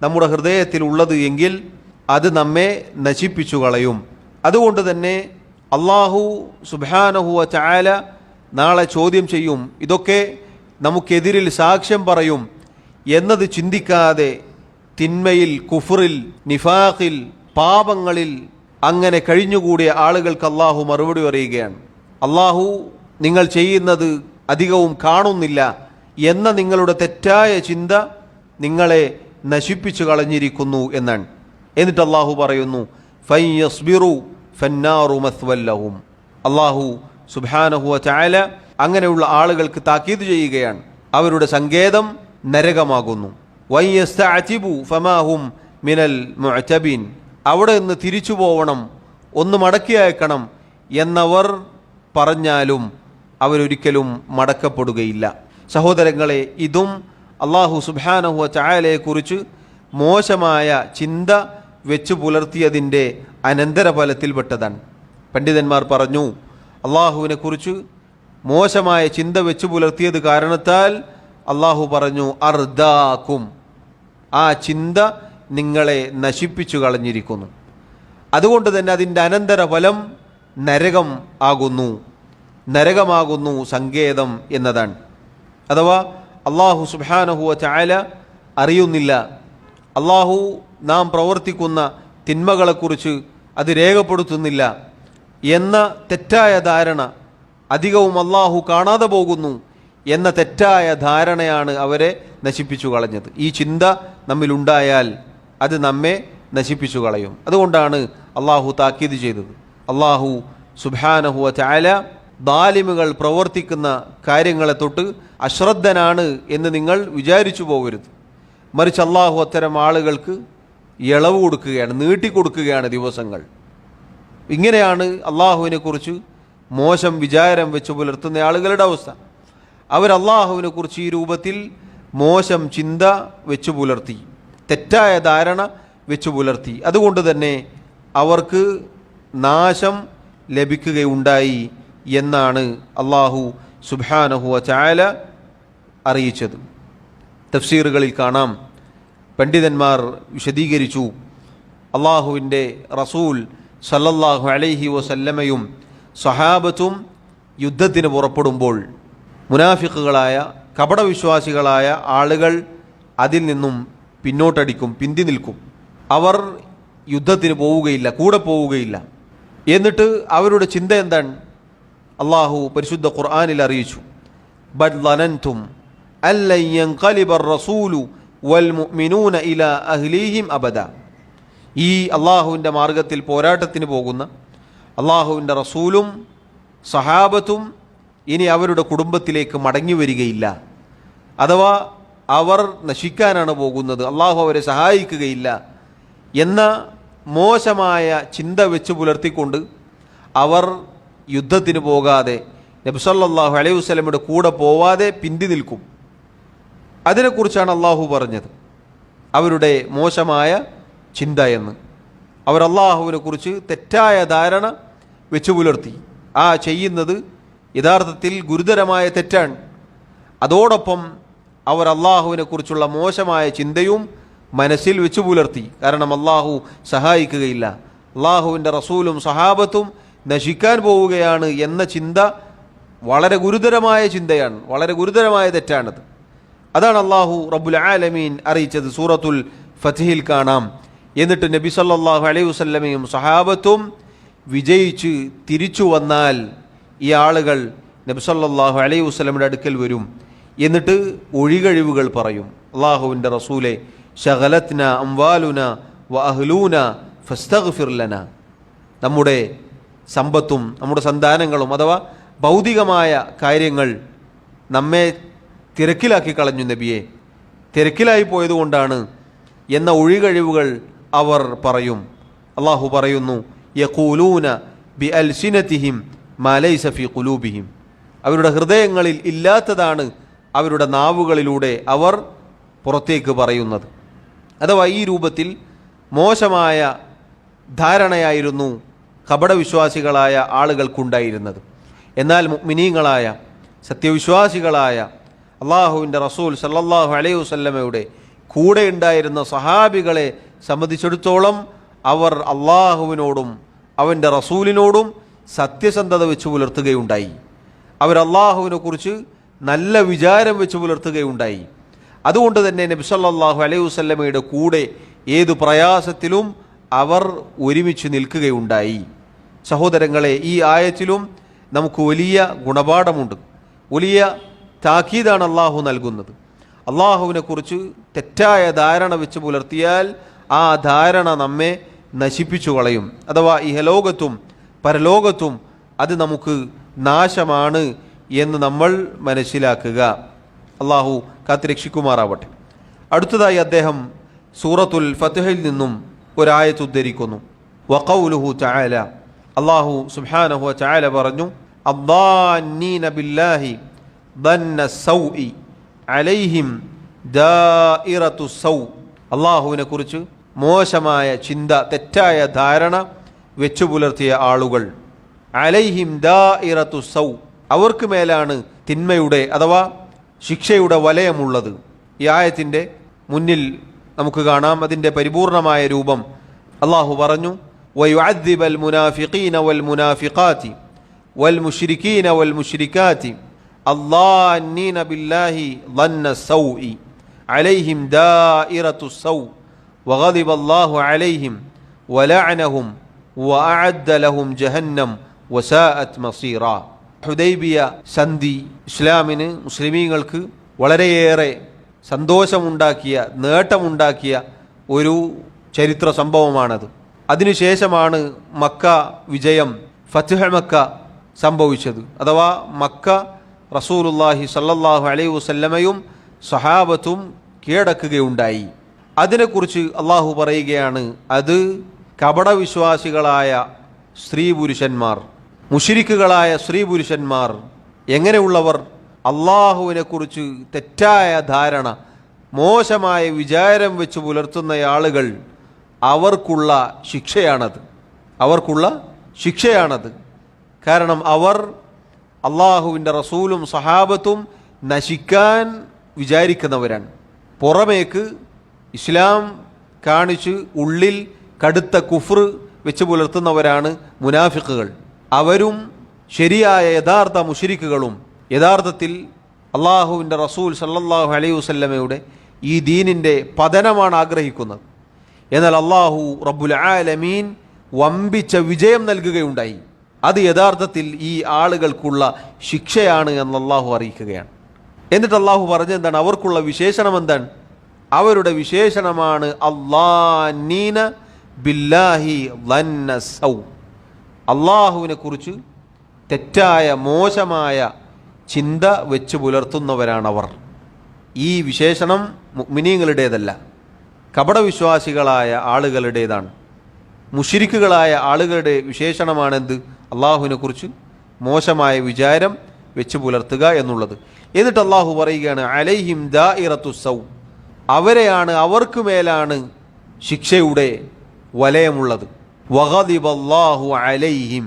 നമ്മുടെ ഹൃദയത്തിൽ ഉള്ളത് എങ്കിൽ അത് നമ്മെ നശിപ്പിച്ചു കളയും. അതുകൊണ്ട് തന്നെ അള്ളാഹു സുബ്ഹാനഹു വ തആല നാളെ ചോദ്യം ചെയ്യും. ഇതൊക്കെ നമുക്കെതിരിൽ സാക്ഷ്യം പറയും എന്നത് ചിന്തിക്കാതെ തിന്മയിൽ, കുഫറിൽ, നിഫാഖിൽ, പാപങ്ങളിൽ അങ്ങനെ കഴിഞ്ഞുകൂടിയ ആളുകൾക്ക് അള്ളാഹു മറുപടി പറയുകയാണ്. അള്ളാഹു നിങ്ങൾ ചെയ്യുന്നത് അധികവും കാണുന്നില്ല എന്ന നിങ്ങളുടെ തെറ്റായ ചിന്ത നിങ്ങളെ നശിപ്പിച്ചു കളഞ്ഞിരിക്കുന്നു എന്നാണ്. എന്നിട്ട് അള്ളാഹു പറയുന്നു, ഫയസ്ബിറു ഫന്നാറു മസ്വല്ലഹും. അള്ളാഹു സുബ്ഹാനഹു വ തആല അങ്ങനെയുള്ള ആളുകൾക്ക് താക്കീത് ചെയ്യുകയാണ്. അവരുടെ സങ്കേതം നരകമാകുന്നു. വയസ്തഅതിബു ഫമാഹും മിനൽ മുഅതബിൻ. അവിടെ നിന്ന് തിരിച്ചു പോവണം, ഒന്ന് മടക്കി അയക്കണം എന്നവർ പറഞ്ഞാലും അവരൊരിക്കലും മടക്കപ്പെടുകയില്ല. സഹോദരങ്ങളെ, ഇതും അള്ളാഹു സുബ്ഹാനഹു വ തആലയെക്കുറിച്ച് മോശമായ ചിന്ത വെച്ച് പുലർത്തിയതിൻ്റെ അനന്തരഫലത്തിൽപ്പെട്ടതാണ്. പണ്ഡിതന്മാർ പറഞ്ഞു, അള്ളാഹുവിനെക്കുറിച്ച് മോശമായ ചിന്ത വെച്ച് പുലർത്തിയത് കാരണത്താൽ അള്ളാഹു പറഞ്ഞു അർദാക്കും, ആ ചിന്ത നിങ്ങളെ നശിപ്പിച്ചു കളഞ്ഞിരിക്കുന്നു. അതുകൊണ്ട് തന്നെ അതിൻ്റെ അനന്തരഫലം നരകം ആകുന്നു, നരകമാകുന്നു സങ്കേതം എന്നതാണ്. അഥവാ അള്ളാഹു സുബ്ഹാനഹു വ തആല അറിയുന്നില്ല, അള്ളാഹു നാം പ്രവർത്തിക്കുന്ന തിന്മകളെക്കുറിച്ച് അത് രേഖപ്പെടുത്തുന്നില്ല എന്ന തെറ്റായ ധാരണ അധികവും അള്ളാഹു കാണാതെ പോകുന്നു എന്ന തെറ്റായ ധാരണയാണ് അവരെ നശിപ്പിച്ചു കളഞ്ഞത്. ഈ ചിന്ത നമ്മിലുണ്ടായാൽ അത് നമ്മെ നശിപ്പിച്ചു കളയും. അതുകൊണ്ടാണ് അള്ളാഹു താക്കീത് ചെയ്തത്. അള്ളാഹു സുബ്ഹാനഹു വ തആല ദാലിമുകൾ പ്രവർത്തിക്കുന്ന കാര്യങ്ങളെ തൊട്ട് അശ്രദ്ധനാണ് എന്ന് നിങ്ങൾ വിചാരിച്ചു പോകരുത്. മറിച്ച് അള്ളാഹു അത്തരം ആളുകൾക്ക് ഇളവ് കൊടുക്കുകയാണ്, നീട്ടിക്കൊടുക്കുകയാണ് ദിവസങ്ങൾ. ഇങ്ങനെയാണ് അള്ളാഹുവിനെ കുറിച്ച് മോശം വിചാരം വെച്ച് പുലർത്തുന്ന ആളുകളുടെ അവസ്ഥ. അവർ അള്ളാഹുവിനെ കുറിച്ച് ഈ രൂപത്തിൽ മോശം ചിന്ത വെച്ച് പുലർത്തി, തെറ്റായ ധാരണ വെച്ച് പുലർത്തി. അതുകൊണ്ട് തന്നെ അവർക്ക് നാശം ലഭിക്കുകയുണ്ടായി എന്നാണ് അള്ളാഹു സുബ്ഹാനഹു വ തആല അറിയിച്ചത്. തഫ്സീറുകളിൽ കാണാം, പണ്ഡിതന്മാർ വിശദീകരിച്ചു, അള്ളാഹുവിൻ്റെ റസൂൽ സല്ലല്ലാഹു അലൈഹി വസല്ലമയും സഹാബത്തും യുദ്ധത്തിന് പുറപ്പെടുമ്പോൾ മുനാഫിക്കുകളായ കപടവിശ്വാസികളായ ആളുകൾ അതിൽ നിന്നും പിന്നോട്ടടിക്കും, പിന്തി നിൽക്കും. അവർ യുദ്ധത്തിന് പോവുകയില്ല, കൂടെ പോവുകയില്ല. എന്നിട്ട് അവരുടെ ചിന്ത എന്താണ്? അള്ളാഹു പരിശുദ്ധ ഖുർആനിൽ അറിയിച്ചു, ബൽ ളനൻതും അല്ലൻ യൻഖലിബർ റസൂലു വൽ മുഅ്മിനൂന ഇലാ അഹ്ലിഹിം അബദ. ഈ അള്ളാഹുവിൻ്റെ മാർഗത്തിൽ പോരാട്ടത്തിന് പോകുന്ന അള്ളാഹുവിൻ്റെ റസൂലും സഹാബത്തും ഇനി അവരുടെ കുടുംബത്തിലേക്ക് മടങ്ങി വരികയില്ല. അഥവാ അവർ നശിക്കാനാണ് പോകുന്നത്, അള്ളാഹു അവരെ സഹായിക്കുകയില്ല എന്ന മോശമായ ചിന്ത വെച്ച് പുലർത്തിക്കൊണ്ട് അവർ യുദ്ധത്തിന് പോകാതെ, നബി സല്ലല്ലാഹു അലൈഹി വസല്ലമയുടെ കൂടെ പോവാതെ പിന്തി നിൽക്കും. അതിനെക്കുറിച്ചാണ് അള്ളാഹു പറഞ്ഞത്, അവരുടെ മോശമായ ചിന്ത എന്ന്. അവർ അള്ളാഹുവിനെ കുറിച്ച് തെറ്റായ ധാരണ വെച്ച് പുലർത്തി. ആ ചെയ്യുന്നത് യഥാർത്ഥത്തിൽ ഗുരുതരമായ തെറ്റാണ്. അതോടൊപ്പം അവർ അള്ളാഹുവിനെ കുറിച്ചുള്ള മോശമായ ചിന്തയും മനസ്സിൽ വെച്ച് പുലർത്തി. കാരണം അള്ളാഹു സഹായിക്കുകയില്ല, അള്ളാഹുവിൻ്റെ റസൂലും സഹാബത്തും നശിക്കാൻ പോവുകയാണ് എന്ന ചിന്ത വളരെ ഗുരുതരമായ ചിന്തയാണ്, വളരെ ഗുരുതരമായ തെറ്റാണത്. അതാണ് അള്ളാഹു റബ്ബുൽ ആലമീൻ അറിയിച്ചത്. സൂറത്തുൽ ഫത്ഹിൽ കാണാം, എന്നിട്ട് നബി സല്ലല്ലാഹു അലൈഹി വസല്ലമയും സഹാബത്തും വിജയിച്ച് തിരിച്ചു വന്നാൽ ഈ ആളുകൾ നബി സല്ലല്ലാഹു അലൈഹി വസല്ലമയുടെ അടുക്കൽ വരും. എന്നിട്ട് ഒഴികഴിവുകൾ പറയും, അള്ളാഹുവിൻ്റെ റസൂലെ ശഗലത്ന അംവാലുന വ അഹ്ലൂന ഫസ്തഗ്ഫിർ ലന. നമ്മുടെ സമ്പത്തും നമ്മുടെ സന്താനങ്ങളും അഥവാ ഭൗതികമായ കാര്യങ്ങൾ നമ്മെ തിരക്കിലാക്കി കളഞ്ഞു നബിയെ, തിരക്കിലായി പോയതുകൊണ്ടാണ് എന്ന ഒഴികഴിവുകൾ അവർ പറയും. അള്ളാഹു പറയുന്നു, യഖൂലൂന ബി അൽസിനതിഹിം മാ ലൈസ ഫീ ഖുലൂബിഹിം. അവരുടെ ഹൃദയങ്ങളിൽ ഇല്ലാത്തതാണ് അവരുടെ നാവുകളിലൂടെ അവർ പുറത്തേക്ക് പറയുന്നത്. അഥവാ ഈ രൂപത്തിൽ മോശമായ ധാരണയായിരുന്നു കപടവിശ്വാസികളായ ആളുകൾക്കുണ്ടായിരുന്നത്. എന്നാൽ മുഅ്മിനീങ്ങളായ സത്യവിശ്വാസികളായ അള്ളാഹുവിൻ്റെ റസൂൽ സല്ലല്ലാഹു അലൈഹി വസല്ലമയുടെ കൂടെ ഉണ്ടായിരുന്ന സഹാബികളെ സംബന്ധിച്ചിടത്തോളം അവർ അള്ളാഹുവിനോടും അവൻ്റെ റസൂലിനോടും സത്യസന്ധത വെച്ച് പുലർത്തുകയുണ്ടായി. അവർ അള്ളാഹുവിനെ കുറിച്ച് നല്ല വിചാരം വെച്ച് പുലർത്തുകയുണ്ടായി. അതുകൊണ്ട് തന്നെ നബി സല്ലല്ലാഹു അലൈഹി വസല്ലമയുടെ കൂടെ ഏതു പ്രയാസത്തിലും അവർ ഒരുമിച്ച് നിൽക്കുകയുണ്ടായി. സഹോദരങ്ങളെ, ഈ ആയത്തിലും നമുക്ക് വലിയ ഗുണപാഠമുണ്ട്, വലിയ താക്കീതാണ് അള്ളാഹു നൽകുന്നത്. അള്ളാഹുവിനെ കുറിച്ച് തെറ്റായ ധാരണ വെച്ച് പുലർത്തിയാൽ ആ ധാരണ നമ്മെ നശിപ്പിച്ചു കളയും. അഥവാ ഇഹലോകത്തും പരലോകത്തും അത് നമുക്ക് നാശമാണ് എന്ന് നമ്മൾ മനസ്സിലാക്കുക. അള്ളാഹു കാത്തുരക്ഷിക്കുമാറാവട്ടെ. അടുത്തതായി അദ്ദേഹം സൂറത്തുൽ ഫത്ഹിൽ നിന്നും ഒരായത്ത് ഉദ്ധരിക്കുന്നു. വഖൗലുഹു തആല, അള്ളാഹു സുബ്ഹാനഹു വ തആല പറഞ്ഞു, അദ്ദാന്നീന ബില്ലാഹി ദന്ന സൗഇ അലൈഹിം ദാഇറത്തു സൗ. അള്ളാഹുവിനെ കുറിച്ച് മോശമായ ചിന്ത, തെറ്റായ ധാരണ വെച്ചു പുലർത്തിയ ആളുകൾ, അലൈഹിം ദാഇറത്തു സൗ, അവർക്ക് മേലാണ് തിന്മയുടെ അഥവാ ശിക്ഷയുടെ വലയമുള്ളത്. ഈ ആയത്തിൻ്റെ മുന്നിൽ നമുക്ക് കാണാം അതിൻ്റെ പരിപൂർണമായ രൂപം. അള്ളാഹു പറഞ്ഞു, വയുഅദ്ദിബൽ മുനാഫിഖീന വൽ മുനാഫിഖാതി വൽ മുശ്രികീന വൽ മുശ്രികാതി അല്ലാന്നീന ബില്ലാഹി ദന്ന സൗഇ അലൈഹിം ദാഇറത്തു സൗ വഗദിബ അല്ലാഹു അലൈഹിം വലഅനഹും വഅഅദ്ദ ലഹും ജഹന്നം വസാഅത് മസീറ. ഹുദൈബിയ സന്ധി ഇസ്ലാമിന്, മുസ്ലിമീങ്ങൾക്ക് വളരെയേറെ സന്തോഷമുണ്ടാക്കിയ, നേട്ടമുണ്ടാക്കിയ ഒരു ചരിത്ര സംഭവമാണത്. അതിനുശേഷമാണ് മക്ക വിജയം, ഫത്ഹ് മക്ക സംഭവിച്ചത്. അഥവാ മക്ക റസൂലുള്ളാഹി സ്വല്ലല്ലാഹു അലൈഹി വസല്ലമയും സഹാബത്തും കീഴടക്കുകയുണ്ടായി. അതിനെക്കുറിച്ച് അള്ളാഹു പറയുകയാണ്, അത് കപടവിശ്വാസികളായ സ്ത്രീ പുരുഷന്മാർ, മുശ്രിക്കുകളായ സ്ത്രീ പുരുഷന്മാർ, എങ്ങനെയുള്ളവർ? അള്ളാഹുവിനെക്കുറിച്ച് തെറ്റായ ധാരണ, മോശമായ വിചാരം വെച്ച് പുലർത്തുന്ന ആളുകൾ, അവർക്കുള്ള ശിക്ഷയാണത്. കാരണം അവർ അള്ളാഹുവിൻ്റെ റസൂലും സഹാബത്തും നശിക്കാൻ വിചാരിക്കുന്നവരാണ്. പുറമേക്ക് ഇസ്ലാം കാണിച്ച് ഉള്ളിൽ കടുത്ത കുഫ്ർ വെച്ച് പുലർത്തുന്നവരാണ് മുനാഫിക്കുകൾ. അവരും ശരിയായ യഥാർത്ഥ മുശ്രിക്കുകളും യഥാർത്ഥത്തിൽ അള്ളാഹുവിൻ്റെ റസൂൽ സല്ലല്ലാഹു അലൈഹി വസല്ലമയുടെ ഈ ദീനിൻ്റെ പതനമാണ് ആഗ്രഹിക്കുന്നത്. എന്നാൽ അള്ളാഹു റബ്ബുൽ ആലമീൻ വമ്പിച്ച വിജയം നൽകുകയുണ്ടായി. അത് യഥാർത്ഥത്തിൽ ഈ ആളുകൾക്കുള്ള ശിക്ഷയാണ് എന്ന് അള്ളാഹു അറിയിക്കുകയാണ്. എന്നിട്ട് അള്ളാഹു പറഞ്ഞെന്താണ്? അവർക്കുള്ള വിശേഷണം എന്താണ്? അവരുടെ വിശേഷണമാണ് അല്ലാഹീന ബില്ലാഹി ളന്ന സൗ. അള്ളാഹുവിനെ കുറിച്ച് തെറ്റായ, മോശമായ ചിന്ത വെച്ച് പുലർത്തുന്നവരാണവർ. ഈ വിശേഷണം മുഅ്മിനീങ്ങളുടേതല്ല, കപടവിശ്വാസികളായ ആളുകളുടേതാണ്. മുശ്രിക്കുകളായ ആളുകളുടെ വിശേഷണമാണെന്ത്? അള്ളാഹുവിനെ കുറിച്ച് മോശമായ വിചാരം വെച്ച് പുലർത്തുക എന്നുള്ളത്. എന്നിട്ട് അള്ളാഹു പറയുകയാണ്, അലൈഹിം ദാഇറത്തു സൗ. അവർക്ക് മേലാണ് ശിക്ഷയുടെ വലയമുള്ളത്. വഗദിബല്ലാഹു അലൈഹിം.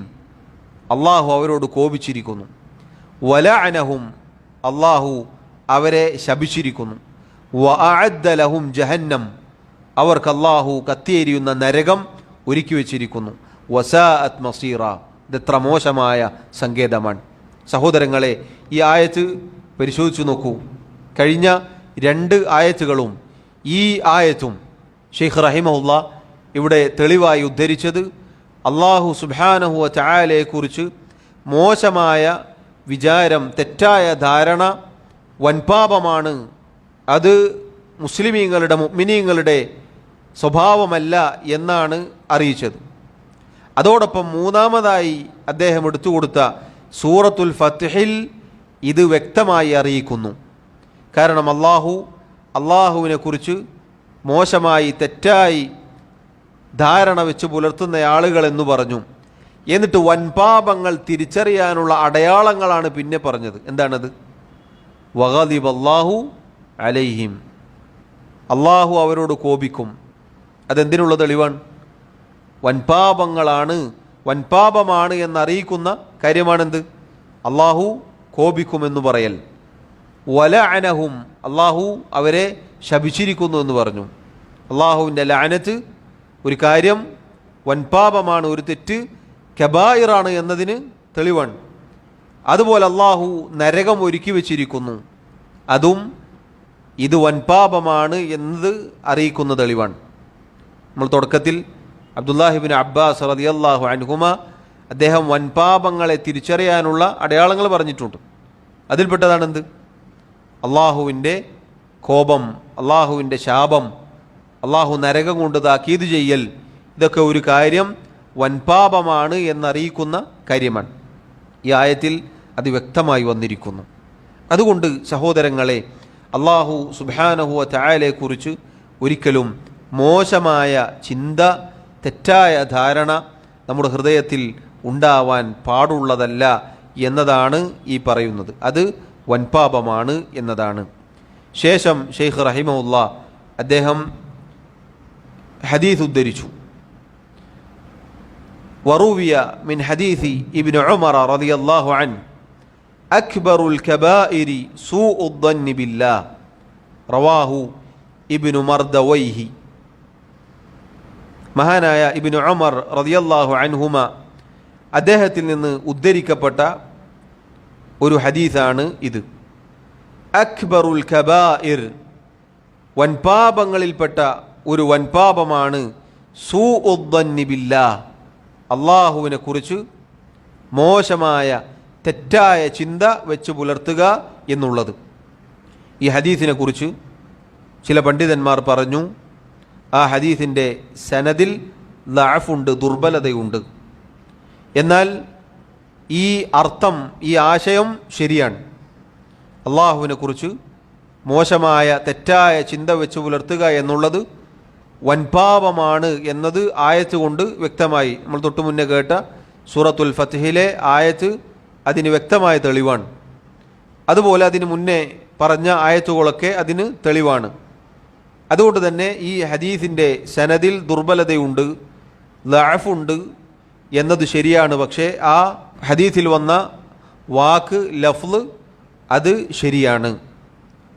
അള്ളാഹു അവരോട് കോപിച്ചിരിക്കുന്നു. വലഅനഹും. അള്ളാഹു അവരെ ശപിച്ചിരിക്കുന്നു. വഅഅദ്ദ ലഹും ജഹന്നം. അവർക്ക് അള്ളാഹു കത്തിയെരിയുന്ന നരകം ഒരുക്കി വച്ചിരിക്കുന്നു. വസാഅത് മസീറ. ഇതെത്ര മോശമായ സങ്കേതമാണ്. സഹോദരങ്ങളെ, ഈ ആയത്ത് പരിശോധിച്ചു നോക്കൂ. കഴിഞ്ഞ 2 ആയത്തുകളും ഈ ആയത്തും ഷെയ്ഖ് റഹിമഹുല്ലാ ഇവിടെ തെളിവായി ഉദ്ധരിച്ചത് അള്ളാഹു സുബ്ഹാനഹു വ തആലയെക്കുറിച്ച് മോശമായ വിചാരം, തെറ്റായ ധാരണ വൻപാപമാണ്. അത് മുസ്ലിമീങ്ങളുടെ, മുഅ്മിനീങ്ങളുടെ സ്വഭാവമല്ല എന്നാണ് അറിയിച്ചത്. അതോടൊപ്പം മൂന്നാമതായി അദ്ദേഹം എടുത്തുകൊടുത്ത സൂറത്തുൽ ഫത്ഹിൽ ഇത് വ്യക്തമായി അറിയിക്കുന്നു. കാരണം അള്ളാഹുവിനെ കുറിച്ച് മോശമായി, തെറ്റായി ധാരണ വെച്ച് പുലർത്തുന്ന ആളുകൾ എന്ന് പറഞ്ഞു. എന്നിട്ട് വൻപാപങ്ങൾ തിരിച്ചറിയാനുള്ള അടയാളങ്ങളാണ് പിന്നെ പറഞ്ഞത്. എന്താണത്? വഗദിബല്ലാഹു അലൈഹിം. അള്ളാഹു അവരോട് കോപിക്കും. അതെന്തിനുള്ള തെളിവാണ്? വൻപാപമാണ് എന്നറിയിക്കുന്ന കാര്യമാണെന്ത്? അള്ളാഹു കോപിക്കുമെന്ന് പറയൽ. വലഅനഹും. അള്ളാഹു അവരെ ശപിച്ചിരിക്കുന്നു എന്ന് പറഞ്ഞു. അള്ളാഹുവിൻ്റെ ലഅനത്ത്, ഒരു കാര്യം വൻപാപമാണ്, ഒരു തെറ്റ് കബായിറാണ് എന്നതിന് തെളിവാണ്. അതുപോലെ അള്ളാഹു നരകം ഒരുക്കി വച്ചിരിക്കുന്നു. അതും ഇത് വൻപാപമാണ് എന്നത് അറിയിക്കുന്ന തെളിവാണ്. നമ്മൾ തുടക്കത്തിൽ അബ്ദുല്ലാഹിബ്നു അബ്ബാസ് റളിയല്ലാഹു അൻഹുമ അദ്ദേഹം വൻപാപങ്ങളെ തിരിച്ചറിയാനുള്ള അടയാളങ്ങൾ പറഞ്ഞിട്ടുണ്ട്. അതിൽപ്പെട്ടതാണെന്ത്? അള്ളാഹുവിൻ്റെ കോപം, അള്ളാഹുവിൻ്റെ ശാപം, അള്ളാഹു നരകം കൊണ്ട് താക്കീത് ചെയ്യൽ. ഇതൊക്കെ ഒരു കാര്യം വൻപാപമാണ് എന്നറിയിക്കുന്ന കാര്യമാണ്. ഈ ആയത്തിൽ അത് വ്യക്തമായി വന്നിരിക്കുന്നു. അതുകൊണ്ട് സഹോദരങ്ങളെ, അള്ളാഹു സുബ്ഹാനഹു വ തആലയെക്കുറിച്ച് ഒരിക്കലും മോശമായ ചിന്ത, തെറ്റായ ധാരണ നമ്മുടെ ഹൃദയത്തിൽ ഉണ്ടാവാൻ പാടുള്ളതല്ല എന്നതാണ് ഈ പറയുന്നത്. അത് വൻപാപമാണ് എന്നതാണ്. ശേഷം ഷെയ്ഖ് റഹിമഹുല്ലാ അദ്ദേഹം ഹദീസ് ഉദ്ധരിച്ചു. വറുവിയ മിൻ ഹദീസി ഇബ്നു ഉമർ റളിയല്ലാഹു അൻഹു അക്ബറുൽ കബായിരി സൂഉദ് ദന്നി ബില്ലാഹ് റവാഹു ഇബ്നു മർദവൈഹി. മഹാനായ ഇബ്നു ഉമർ റളിയല്ലാഹു അൻഹുമ അദ്ദേഹത്തിൽ നിന്ന് ഉദ്ധരിക്കപ്പെട്ട ഒരു ഹദീസാണ് ഇത്. അക്ബറുൽ കബായിർ, വൻപാപങ്ങളിൽപ്പെട്ട ഒരു വൻപാപമാണ് സൂഉദ് ദന്നി ബില്ലാഹ്, അള്ളാഹുവിനെ കുറിച്ച് മോശമായ തെറ്റായ ചിന്ത വെച്ച് പുലർത്തുക എന്നുള്ളത്. ഈ ഹദീസിനെ കുറിച്ച് ചില പണ്ഡിതന്മാർ പറഞ്ഞു, ആ ഹദീസിൻ്റെ സനദിൽ ദഅഫുണ്ട്, ദുർബലതയുണ്ട്. എന്നാൽ ഈ അർത്ഥം, ഈ ആശയം ശരിയാണ്. അള്ളാഹുവിനെ കുറിച്ച് മോശമായ തെറ്റായ ചിന്ത വെച്ച് പുലർത്തുക എന്നുള്ളത് വൻപാപമാണ് എന്നത് ആയത്ത് കൊണ്ട് വ്യക്തമായി. നമ്മൾ തൊട്ടു മുന്നേ കേട്ട സൂറത്തുൽ ഫത്ഹിലെ ആയത്ത് അതിന് വ്യക്തമായ തെളിവാണ്. അതുപോലെ അതിന് മുന്നേ പറഞ്ഞ ആയത്തുകളൊക്കെ അതിന് തെളിവാണ്. അതുകൊണ്ട് തന്നെ ഈ ഹദീസിൻ്റെ സനദിൽ ദുർബലതയുണ്ട്, ദഅഫുണ്ട് എന്നത് ശരിയാണ്. പക്ഷേ ആ ഹദീസിൽ വന്ന വാക്ക്, ലഫ്ള് അത് ശരിയാണ്.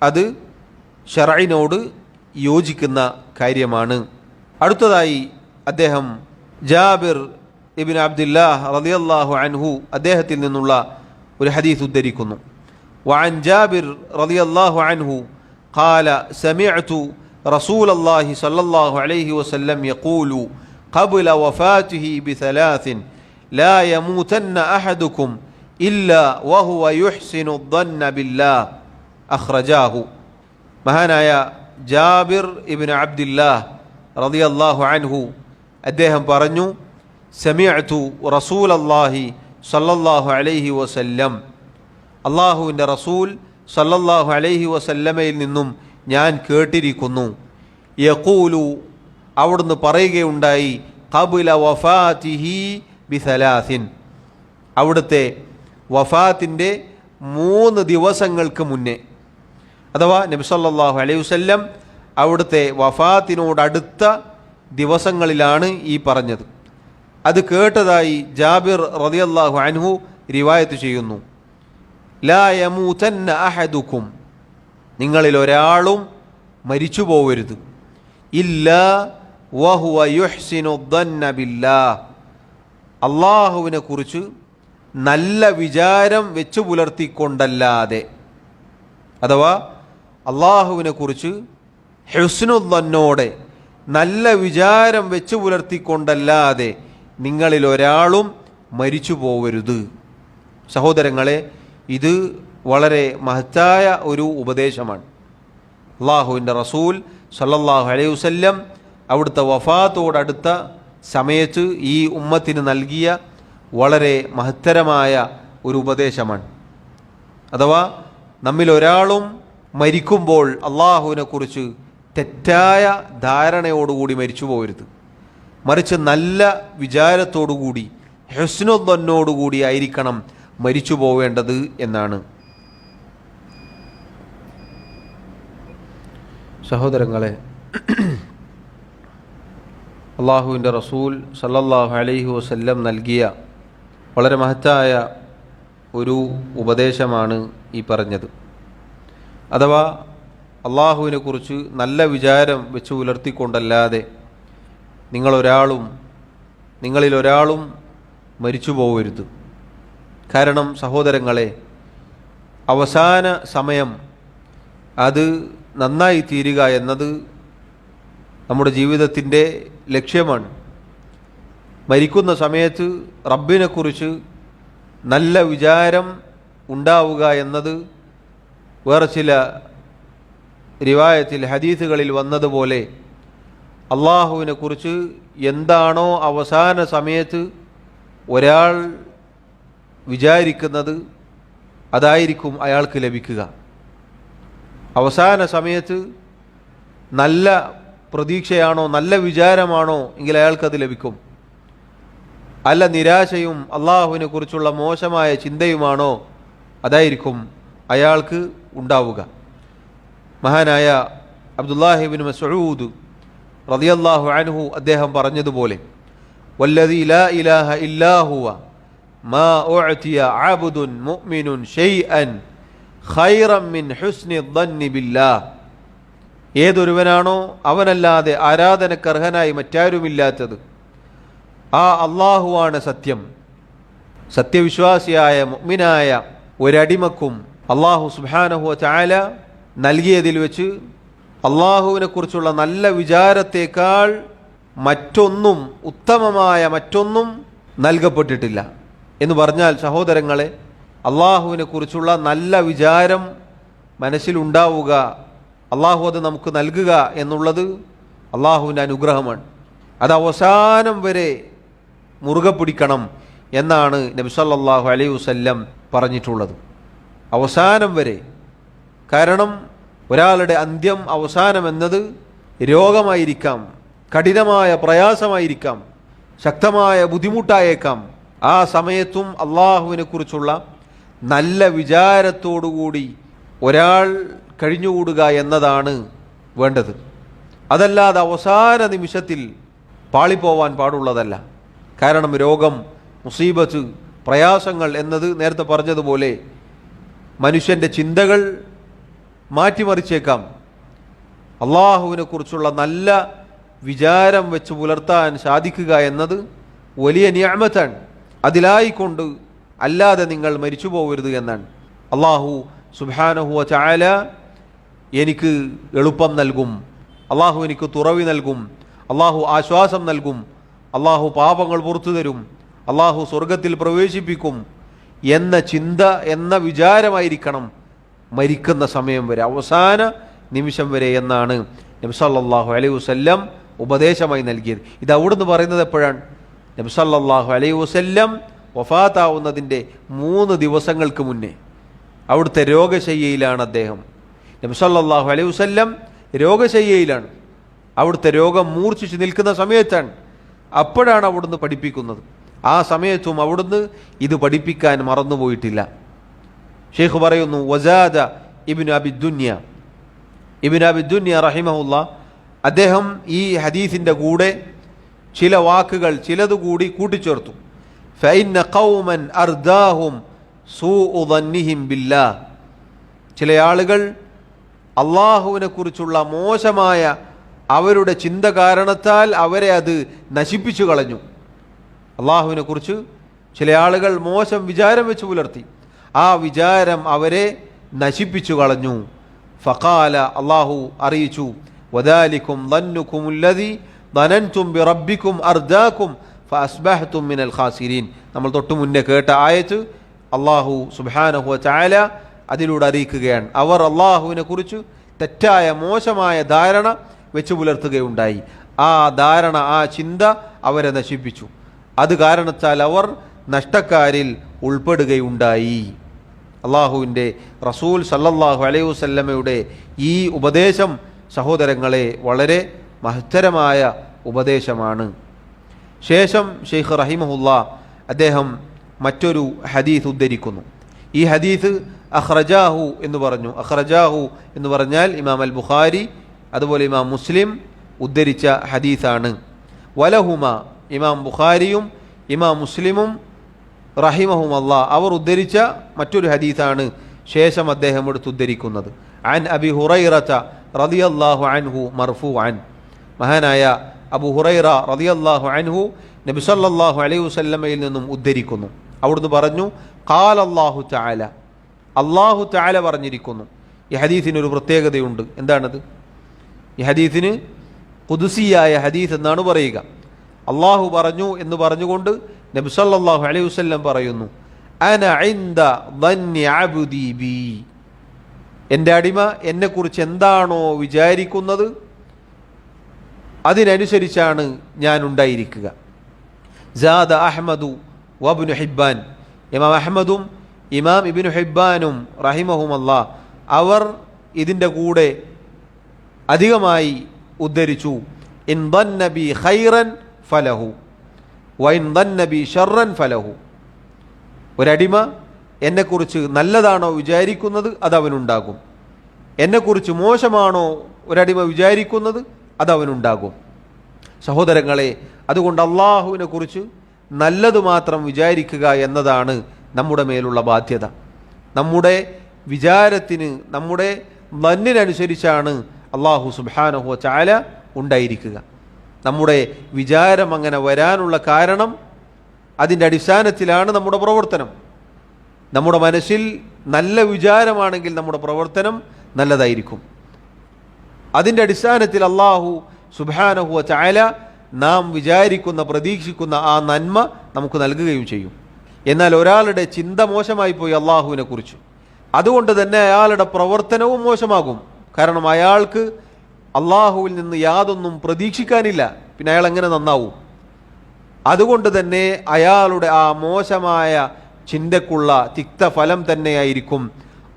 അത് ശർഇനോട് യോജിക്കുന്ന കാര്യമാണ്. അടുത്തതായി അദ്ദേഹം ജാബിർ ഇബ്നു അബ്ദുല്ലാഹ് റളിയല്ലാഹു അൻഹു അദ്ദേഹത്തിൽ നിന്നുള്ള ഒരു ഹദീസ് ഉദ്ധരിക്കുന്നു. വഅൻ ജാബിർ റളിയല്ലാഹു അൻഹു ഖാല സമിഅ്തു റസൂലല്ലാഹി സ്വല്ലല്ലാഹു അലൈഹി വസല്ലം യഖൂലു ഖബ്ല വഫാതിഹി ബിസലാസിൻ ലാ യമൂതന്ന അഹദുക്കും ഇല്ലാ വഹുവ യുഹ്സിനു الظن ബില്ലാഹ് അഖ്റജാഹു. മഹാനായ ജാബിർ ഇബ്നു അബ്ദുല്ലാഹ് റളിയല്ലാഹു അൻഹു അദ്ദേഹം പറഞ്ഞു, സമിഅ്തു റസൂലല്ലാഹി സ്വല്ലല്ലാഹു അലൈഹി വസല്ലം, അള്ളാഹുവിൻ്റെ റസൂൽ സ്വല്ലല്ലാഹു അലൈഹി വസല്ലമയിൽ നിന്നും ഞാൻ കേട്ടിരിക്കുന്നു, യഖൂലു അവിടുന്ന് പറയുകയുണ്ടായി, ഖബ്ല വഫാതിഹി ബിസലാസിൻ, അവിടുത്തെ വഫാത്തിൻ്റെ 3 ദിവസങ്ങൾക്ക് മുന്നേ, അഥവാ നബി സല്ലല്ലാഹു അലൈഹി വസല്ലം അവിടുത്തെ വഫാത്തിനോടടുത്ത ദിവസങ്ങളിലാണ് ഈ പറഞ്ഞത്. അത് കേട്ടതായി ജാബിർ റളിയല്ലാഹു അൻഹു റിവായത്ത് ചെയ്യുന്നു. ലാ യമൂതന്ന അഹദുക്കും, നിങ്ങളിൽ ഒരാളും മരിച്ചു പോവരുത്, ഇല്ലാ വഹുവ യുഹ്സിനു الظن ബില്ലാഹ്, അള്ളാഹുവിനെ കുറിച്ച് നല്ല വിചാരം വെച്ചു പുലർത്തിക്കൊണ്ടല്ലാതെ, അഥവാ അള്ളാഹുവിനെ കുറിച്ച് ഹുസ്നുദ്ദന്നോടെ നല്ല വിചാരം വെച്ചു പുലർത്തിക്കൊണ്ടല്ലാതെ നിങ്ങളിൽ ഒരാളും മരിച്ചു പോവരുത്. സഹോദരങ്ങളെ, ഇത് വളരെ മഹത്തായ ഒരു ഉപദേശമാണ്. അള്ളാഹുവിൻ്റെ റസൂൽ സല്ലല്ലാഹു അലൈഹി വസല്ലം അവിടുത്തെ വഫാത്തോടടുത്ത സമയത്ത് ഈ ഉമ്മത്തിന് നൽകിയ വളരെ മഹത്തരമായ ഒരു ഉപദേശമാണ്. അഥവാ നമ്മിൽ ഒരാളും മരിക്കുമ്പോൾ അള്ളാഹുവിനെ കുറിച്ച് തെറ്റായ ധാരണയോടുകൂടി മരിച്ചു പോകരുത്, മറിച്ച് നല്ല വിചാരത്തോടുകൂടി ഹുസ്നുദ്ദന്നോടുകൂടി ആയിരിക്കണം മരിച്ചു പോവേണ്ടത് എന്നാണ്. സഹോദരങ്ങളെ, അള്ളാഹുവിൻ്റെ റസൂൽ സല്ലല്ലാഹു അലൈഹി വസല്ലം നൽകിയ വളരെ മഹത്തായ ഒരു ഉപദേശമാണ് ഈ പറഞ്ഞത്. അഥവാ അള്ളാഹുവിനെ കുറിച്ച് നല്ല വിചാരം വെച്ച് പുലർത്തിക്കൊണ്ടല്ലാതെ നിങ്ങളിൽ ഒരാളും മരിച്ചു പോകരുത്. കാരണം സഹോദരങ്ങളെ, അവസാന സമയം അത് നന്നായി തീരുക എന്നത് നമ്മുടെ ജീവിതത്തിൻ്റെ ലക്ഷ്യമാണ്. മരിക്കുന്ന സമയത്ത് റബ്ബിനെക്കുറിച്ച് നല്ല വിചാരം ഉണ്ടാവുക എന്നത് വേറെ ചില റിവായത്തിൽ ഹദീസുകളിൽ വന്നതുപോലെ അള്ളാഹുവിനെ കുറിച്ച് എന്താണോ അവസാന സമയത്ത് ഒരാൾ വിചാരിക്കുന്നത് അതായിരിക്കും അയാൾക്ക് ലഭിക്കുക. അവസാന സമയത്ത് നല്ല പ്രതീക്ഷയാണോ, നല്ല വിചാരമാണോ എങ്കിൽ അയാൾക്കത് ലഭിക്കും. അല്ല നിരാശയും അള്ളാഹുവിനെ കുറിച്ചുള്ള മോശമായ ചിന്തയുമാണോ, അതായിരിക്കും അയാൾക്ക് ഉണ്ടാവുക. മഹാനായ അബ്ദുല്ലാഹി ഇബ്നു മസ്ഊദ് റളിയല്ലാഹു അൻഹു അദ്ദേഹം പറഞ്ഞതുപോലെ, വല്ലദീ ലാ ഇലാഹ ഇല്ലാ ഹുവ മാ ഉഅതിയ അബ്ദുൻ മുഅ്മിനുൻ ഷൈഅൻ ഖൈറൻ മിൻ ഹുസ്നി الظن ബില്ലാഹ്, ഏതൊരുവനാണോ അവനല്ലാതെ ആരാധനക്കർഹനായി മറ്റാരുമില്ലാത്തത് ആ അള്ളാഹുവാണ് സത്യം. സത്യവിശ്വാസിയായ മുഅ്മിനായ ഒരടിമക്കും അള്ളാഹു സുബ്ഹാനഹു വ തആല നൽകിയതിൽ വെച്ച് അള്ളാഹുവിനെ കുറിച്ചുള്ള നല്ല വിചാരത്തേക്കാൾ മറ്റൊന്നും, ഉത്തമമായ മറ്റൊന്നും നൽകപ്പെട്ടിട്ടില്ല എന്ന് പറഞ്ഞാൽ സഹോദരങ്ങളെ, അള്ളാഹുവിനെ കുറിച്ചുള്ള നല്ല വിചാരം മനസ്സിലുണ്ടാവുക, അള്ളാഹു അത് നമുക്ക് നൽകുക എന്നുള്ളത് അള്ളാഹുവിൻ്റെ അനുഗ്രഹമാണ്. അത് അവസാനം വരെ മുറുകെ പിടിക്കണം എന്നാണ് നബി സല്ലല്ലാഹു അലൈഹി വസല്ലം പറഞ്ഞിട്ടുള്ളത്. അവസാനം വരെ. കാരണം ഒരാളുടെ അന്ത്യം അവസാനം എന്നത് രോഗമായിരിക്കാം, കഠിനമായ പ്രയാസമായിരിക്കാം, ശക്തമായ ബുദ്ധിമുട്ടായേക്കാം. ആ സമയത്തും അള്ളാഹുവിനെ കുറിച്ചുള്ള നല്ല വിചാരത്തോടുകൂടി ഒരാൾ കഴിഞ്ഞുകൂടുക എന്നതാണ് വേണ്ടത്. അതല്ലാതെ അവസാന നിമിഷത്തിൽ പാളിപ്പോവാൻ പാടുള്ളതല്ല. കാരണം രോഗം, മുസീബത്ത്, പ്രയാസങ്ങൾ എന്നത് നേരത്തെ പറഞ്ഞതുപോലെ മനുഷ്യൻ്റെ ചിന്തകൾ മാറ്റിമറിച്ചേക്കാം. അള്ളാഹുവിനെ കുറിച്ചുള്ള നല്ല വിചാരം വെച്ച് പുലർത്താൻ സാധിക്കുക എന്നത് വലിയ നിഅമത്താണ്. അതിലായിക്കൊണ്ട് അല്ലാതെ നിങ്ങൾ മരിച്ചു പോകരുത് എന്നാണ്. അള്ളാഹു സുബ്ഹാനഹു വ തആല എനിക്ക് എളുപ്പം നൽകും, അള്ളാഹു എനിക്ക് തുറവി നൽകും, അള്ളാഹു ആശ്വാസം നൽകും, അള്ളാഹു പാപങ്ങൾ പുറത്തു തരും, അള്ളാഹു സ്വർഗത്തിൽ പ്രവേശിപ്പിക്കും എന്ന ചിന്ത, എന്ന വിചാരമായിരിക്കണം മരിക്കുന്ന സമയം വരെ, അവസാന നിമിഷം വരെ എന്നാണ് നബി സല്ലല്ലാഹു അലൈഹി വസല്ലം ഉപദേശമായി നൽകിയത്. ഇത് അവിടുന്ന് പറയുന്നത് എപ്പോഴാണ്? നബി സല്ലല്ലാഹു അലൈഹി വസല്ലം വഫാത്താവുന്നതിൻ്റെ 3 ദിവസങ്ങൾക്ക് മുന്നേ. അവിടുത്തെ രോഗശയ്യയിലാണ് അദ്ദേഹം. നബി സല്ലല്ലാഹു അലൈഹി വസല്ലം രോഗശയ്യയിലാണ്. അവിടുത്തെ രോഗം മൂർച്ഛിച്ച് നിൽക്കുന്ന സമയത്താണ്. അപ്പോഴാണ് അവിടുന്ന് പഠിപ്പിക്കുന്നത്. ആ സമയത്തും അവിടുന്ന് ഇത് പഠിപ്പിക്കാൻ മറന്നുപോയിട്ടില്ല. ഷെയ്ഖ് പറയുന്നു, വസാദ ഇബ്നു അബി ദുനിയ റഹിമഹുല്ലാ, അദ്ദേഹം ഈ ഹദീസിൻ്റെ കൂടെ ചില വാക്കുകൾ ചിലതുകൂടി കൂട്ടിച്ചേർത്തു. ഫഇന്ന ഖൗമൻ അർദാഹും സൂഉ ദന്നിഹിം ബില്ലാഹ്, ചില ആളുകൾ അള്ളാഹുവിനെ കുറിച്ചുള്ള മോശമായ അവരുടെ ചിന്ത കാരണത്താൽ അവരെ അത് നശിപ്പിച്ചു കളഞ്ഞു. അള്ളാഹുവിനെ കുറിച്ച് ചില ആളുകൾ മോശം വിചാരം വെച്ച് പുലർത്തി. ആ വിചാരം അവരെ നശിപ്പിച്ചു കളഞ്ഞു. ഫഖാല, അള്ളാഹു അറിയിച്ചു, വദാലികും ദന്നുകുമുല്ലദി ദനൻതും ബിറബ്ബികും അർദാകും ഫഅസ്ബഹ്തും മിനൽ ഖാസിരീൻ. നമ്മൾ തൊട്ടു മുന്നേ കേട്ട ആയത്ത് അള്ളാഹു സുബ്ഹാനഹു വ തആല അതിലൂടെ അറിയിക്കുകയാണ്. അവർ അള്ളാഹുവിനെ കുറിച്ച് തെറ്റായ മോശമായ ധാരണ വെച്ച് പുലർത്തുകയുണ്ടായി. ആ ധാരണ, ആ ചിന്ത അവരെ നശിപ്പിച്ചു. അത് കാരണത്താൽ അവർ നഷ്ടക്കാരിൽ ഉൾപ്പെടുകയുണ്ടായി. അള്ളാഹുവിൻ്റെ റസൂൽ സല്ലല്ലാഹു അലൈഹി വസല്ലമയുടെ ഈ ഉപദേശം സഹോദരങ്ങളെ വളരെ മഹത്തരമായ ഉപദേശമാണ്. ശേഷം ഷെയ്ഖ് റഹിമഹുല്ലാ അദ്ദേഹം മറ്റൊരു ഹദീസ് ഉദ്ധരിക്കുന്നു. ഈ ഹദീസ് അഖ്റജാഹു എന്ന് പറഞ്ഞു. അഖ്റജാഹു എന്ന് പറഞ്ഞാൽ ഇമാം അൽ ബുഖാരി അതുപോലെ ഇമാം മുസ്ലിം ഉദ്ധരിച്ച ഹദീസാണ്. വലഹുമ, ഇമാം ബുഖാരിയും ഇമാം മുസ്ലിമും റഹിമഹുമല്ലാ അവർ ഉദ്ധരിച്ച മറ്റൊരു ഹദീസാണ് ശേഷം അദ്ദേഹം എടുത്ത് ഉദ്ധരിക്കുന്നത്. അൻ അബി ഹുറൈറത റളിയല്ലാഹു അൻഹു മർഫൂഅൻ, മഹാനായ അബു ഹുറൈറ റളിയല്ലാഹു അൻഹു നബി സല്ലല്ലാഹു അലൈഹി വസല്ലമയിൽ നിന്നും ഉദ്ധരിക്കുന്നു. അവിടുന്ന് പറഞ്ഞു, ഖാല അല്ലാഹു തആല, അല്ലാഹു തആല പറഞ്ഞിരിക്കുന്നു. ഈ ഹദീസിന് ഒരു പ്രത്യേകതയുണ്ട്. എന്താണത്? ഈ ഹദീസിന് ഖുദ്സിയായ ഹദീസ് എന്നാണ് പറയുക. അള്ളാഹു പറഞ്ഞു എന്ന് പറഞ്ഞുകൊണ്ട് നബി സല്ലല്ലാഹു അലൈഹി വസല്ലം പറയുന്നു, അന ഇൻദ ദന്നി അബ്ദി ബി, എൻ്റെ അടിമ എന്നെക്കുറിച്ച് എന്താണോ വിചാരിക്കുന്നത് അതിനനുസരിച്ചാണ് ഞാൻ ഉണ്ടായിരിക്കുക. സാദ അഹ്മദു വബ്നു ഹിബ്ബാൻ, ഇമാം അഹ്മദും ഇമാം ഇബ്നു ഹിബ്ബാനും റഹിമഹുമല്ലാ അവർ ഇതിൻ്റെ കൂടെ അധികമായി ഉദ്ധരിച്ചു, ഇൻ ദന്ന ബി ഖൈറൻ ഫലഹു വഇൻ ദന്ന ബി ശർറൻ ഫലഹു. ഒരടിമ എന്നെക്കുറിച്ച് നല്ലതാണോ വിചാരിക്കുന്നത് അതവനുണ്ടാകും, എന്നെക്കുറിച്ച് മോശമാണോ ഒരടിമ വിചാരിക്കുന്നത് അതവനുണ്ടാകും. സഹോദരങ്ങളെ, അതുകൊണ്ട് അള്ളാഹുവിനെ കുറിച്ച് നല്ലത് മാത്രം വിചാരിക്കുക എന്നതാണ് നമ്മുടെ മേലുള്ള ബാധ്യത. നമ്മുടെ വിചാരത്തിന്, നമ്മുടെ ദന്നിനനുസരിച്ചാണ് അള്ളാഹു സുബ്ഹാനഹു വ തആല ഉണ്ടായിരിക്കുക. നമ്മുടെ വിചാരം അങ്ങനെ വരാനുള്ള കാരണം അതിൻ്റെ അടിസ്ഥാനത്തിലാണ് നമ്മുടെ പ്രവർത്തനം. നമ്മുടെ മനസ്സിൽ നല്ല വിചാരമാണെങ്കിൽ നമ്മുടെ പ്രവർത്തനം നല്ലതായിരിക്കും. അതിൻ്റെ അടിസ്ഥാനത്തിൽ അള്ളാഹു സുബ്ഹാനഹു വ തആല നാം വിചാരിക്കുന്ന, പ്രതീക്ഷിക്കുന്ന ആ നന്മ നമുക്ക് നൽകുകയും ചെയ്യും. എന്നാൽ ഒരാളുടെ ചിന്ത മോശമായി പോയി അള്ളാഹുവിനെ കുറിച്ച്, അതുകൊണ്ട് തന്നെ അയാളുടെ പ്രവർത്തനവും മോശമാകും. കാരണം അയാൾക്ക് അള്ളാഹുവിൽ നിന്ന് യാതൊന്നും പ്രതീക്ഷിക്കാനില്ല. പിന്നെ അയാൾ എങ്ങനെ നന്നാവും? അതുകൊണ്ട് തന്നെ അയാളുടെ ആ മോശമായ ചിന്തക്കുള്ള തിക്തഫലം തന്നെയായിരിക്കും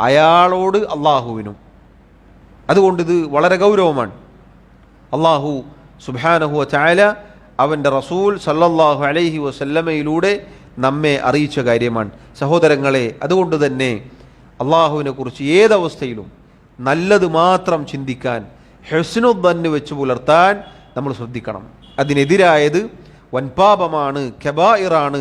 അയാളോട് അള്ളാഹുവിനും. അതുകൊണ്ട് ഇത് വളരെ ഗൗരവമാണ്. അള്ളാഹു സുബ്ഹാനഹു വ തആല അവൻ്റെ റസൂൽ സല്ലല്ലാഹു അലൈഹി വസല്ലമയിലൂടെ നമ്മെ അറിയിച്ച കാര്യമാണ്. സഹോദരങ്ങളെ, അതുകൊണ്ട് തന്നെ അള്ളാഹുവിനെ കുറിച്ച് ഏതവസ്ഥയിലും നല്ലത് മാത്രം ചിന്തിക്കാൻ, ഹുസ്നുദ്ദന്ന് വെച്ച് പുലർത്താൻ നമ്മൾ ശ്രദ്ധിക്കണം. അതിനെതിരായത് വൻപാപമാണ്, കബായിറാണ്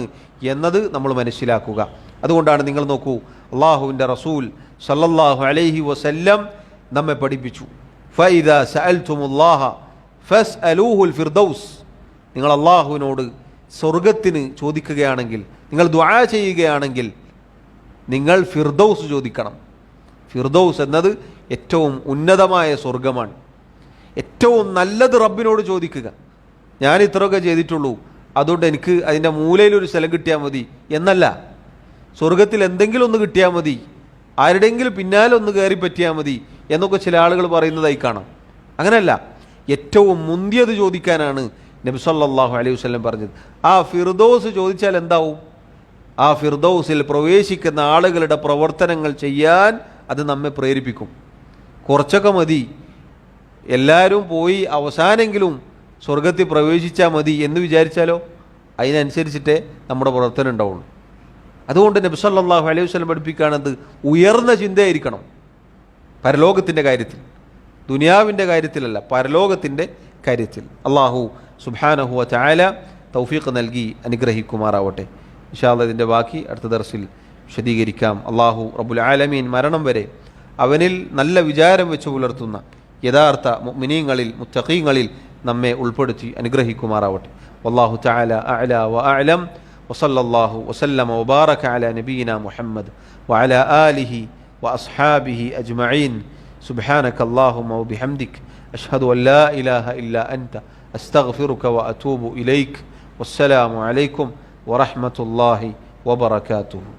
എന്നത് നമ്മൾ മനസ്സിലാക്കുക. അതുകൊണ്ടാണ് നിങ്ങൾ നോക്കൂ, അള്ളാഹുവിൻ്റെ റസൂൽ സല്ലല്ലാഹു അലൈഹി വസല്ലം നമ്മെ പഠിപ്പിച്ചു, ഫഇദാ സഅൽതുമുല്ലാഹ ഫസ്അലൂഹുൽ ഫിർദൗസ്. നിങ്ങൾ അള്ളാഹുവിനോട് സ്വർഗത്തിന് ചോദിക്കുകയാണെങ്കിൽ, നിങ്ങൾ ദുആ ചെയ്യുകയാണെങ്കിൽ നിങ്ങൾ ഫിർദൗസ് ചോദിക്കണം. ഫിർദൗസ് എന്നത് ഏറ്റവും ഉന്നതമായ സ്വർഗമാണ്. ഏറ്റവും നല്ലത് റബ്ബിനോട് ചോദിക്കുക. ഞാൻ ഇത്രയൊക്കെ ചെയ്തിട്ടുള്ളൂ, അതുകൊണ്ട് എനിക്ക് അതിൻ്റെ മൂലയിലൊരു സ്ഥലം കിട്ടിയാൽ മതി എന്നല്ല. സ്വർഗത്തിൽ എന്തെങ്കിലും ഒന്ന് കിട്ടിയാൽ മതി, ആരുടെയെങ്കിലും പിന്നാലെ ഒന്ന് കയറി പറ്റിയാൽ മതി എന്നൊക്കെ ചില ആളുകൾ പറയുന്നതായി കാണാം. അങ്ങനെയല്ല, ഏറ്റവും മുന്തിയത് ചോദിക്കാനാണ് നബി സല്ലല്ലാഹു അലൈഹി വസല്ലം പറഞ്ഞത്. ആ ഫിർദൗസ് ചോദിച്ചാൽ എന്താവും? ആ ഫിർദൗസിൽ പ്രവേശിക്കുന്ന ആളുകളുടെ പ്രവർത്തനങ്ങൾ ചെയ്യാൻ അത് നമ്മെ പ്രേരിപ്പിക്കും. കുറച്ചൊക്കെ മതി, എല്ലാവരും പോയി അവസാനെങ്കിലും സ്വർഗത്തിൽ പ്രവേശിച്ചാൽ മതി എന്ന് വിചാരിച്ചാലോ, അതിനനുസരിച്ചിട്ടേ നമ്മുടെ പ്രവർത്തനം ഉണ്ടാവുള്ളൂ. അതുകൊണ്ട് നബി സല്ലല്ലാഹു അലൈഹി വസല്ലം പഠിപ്പിക്കുകയാണത് ഉയർന്ന ചിന്തയായിരിക്കണം പരലോകത്തിൻ്റെ കാര്യത്തിൽ, ദുനിയാവിൻ്റെ കാര്യത്തിലല്ല, പരലോകത്തിൻ്റെ കാര്യത്തിൽ. അള്ളാഹു സുബ്ഹാനഹു വ തആല തൗഫീഖ് നൽകി അനുഗ്രഹിക്കുമാറാവട്ടെ. ഇൻഷാ അല്ലാഹ് ഇതിൻ്റെ ബാക്കി അടുത്ത ദർസിൽ വിശദീകരിക്കാം. അള്ളാഹു റബ്ബുൽ ആലമീൻ മരണം വരെ അവനിൽ നല്ല വിചാരം വെച്ച് പുലർത്തുന്ന യഥാർത്ഥ മുഅ്മിനീങ്ങളിൽ, മുത്തഖീങ്ങളിൽ നമ്മെ ഉൾപ്പെടുത്തി അനുഗ്രഹിക്കുമാറാവട്ടെ. വല്ലാഹു തആല അഅ്ലാ വ അഅ്ലം. വസല്ലല്ലാഹു വസല്ലമ വബാറക അലാ നബിയിനാ മുഹമ്മദ് വഅലാ ആലിഹി വഅസ്ഹാബിഹി അജ്മഈൻ. സുബ്ഹാനക അല്ലാഹുമ്മ വബിഹംദിക അഷ്ഹദു അൻ ലാ ഇലാഹ ഇല്ലാ അൻത അസ്തഗ്ഫിറുക വഅതൂബു ഇലൈക്. വസ്സലാമു അലൈക്കും വറഹ്മത്തുള്ളാഹി വബറകാതുഹു.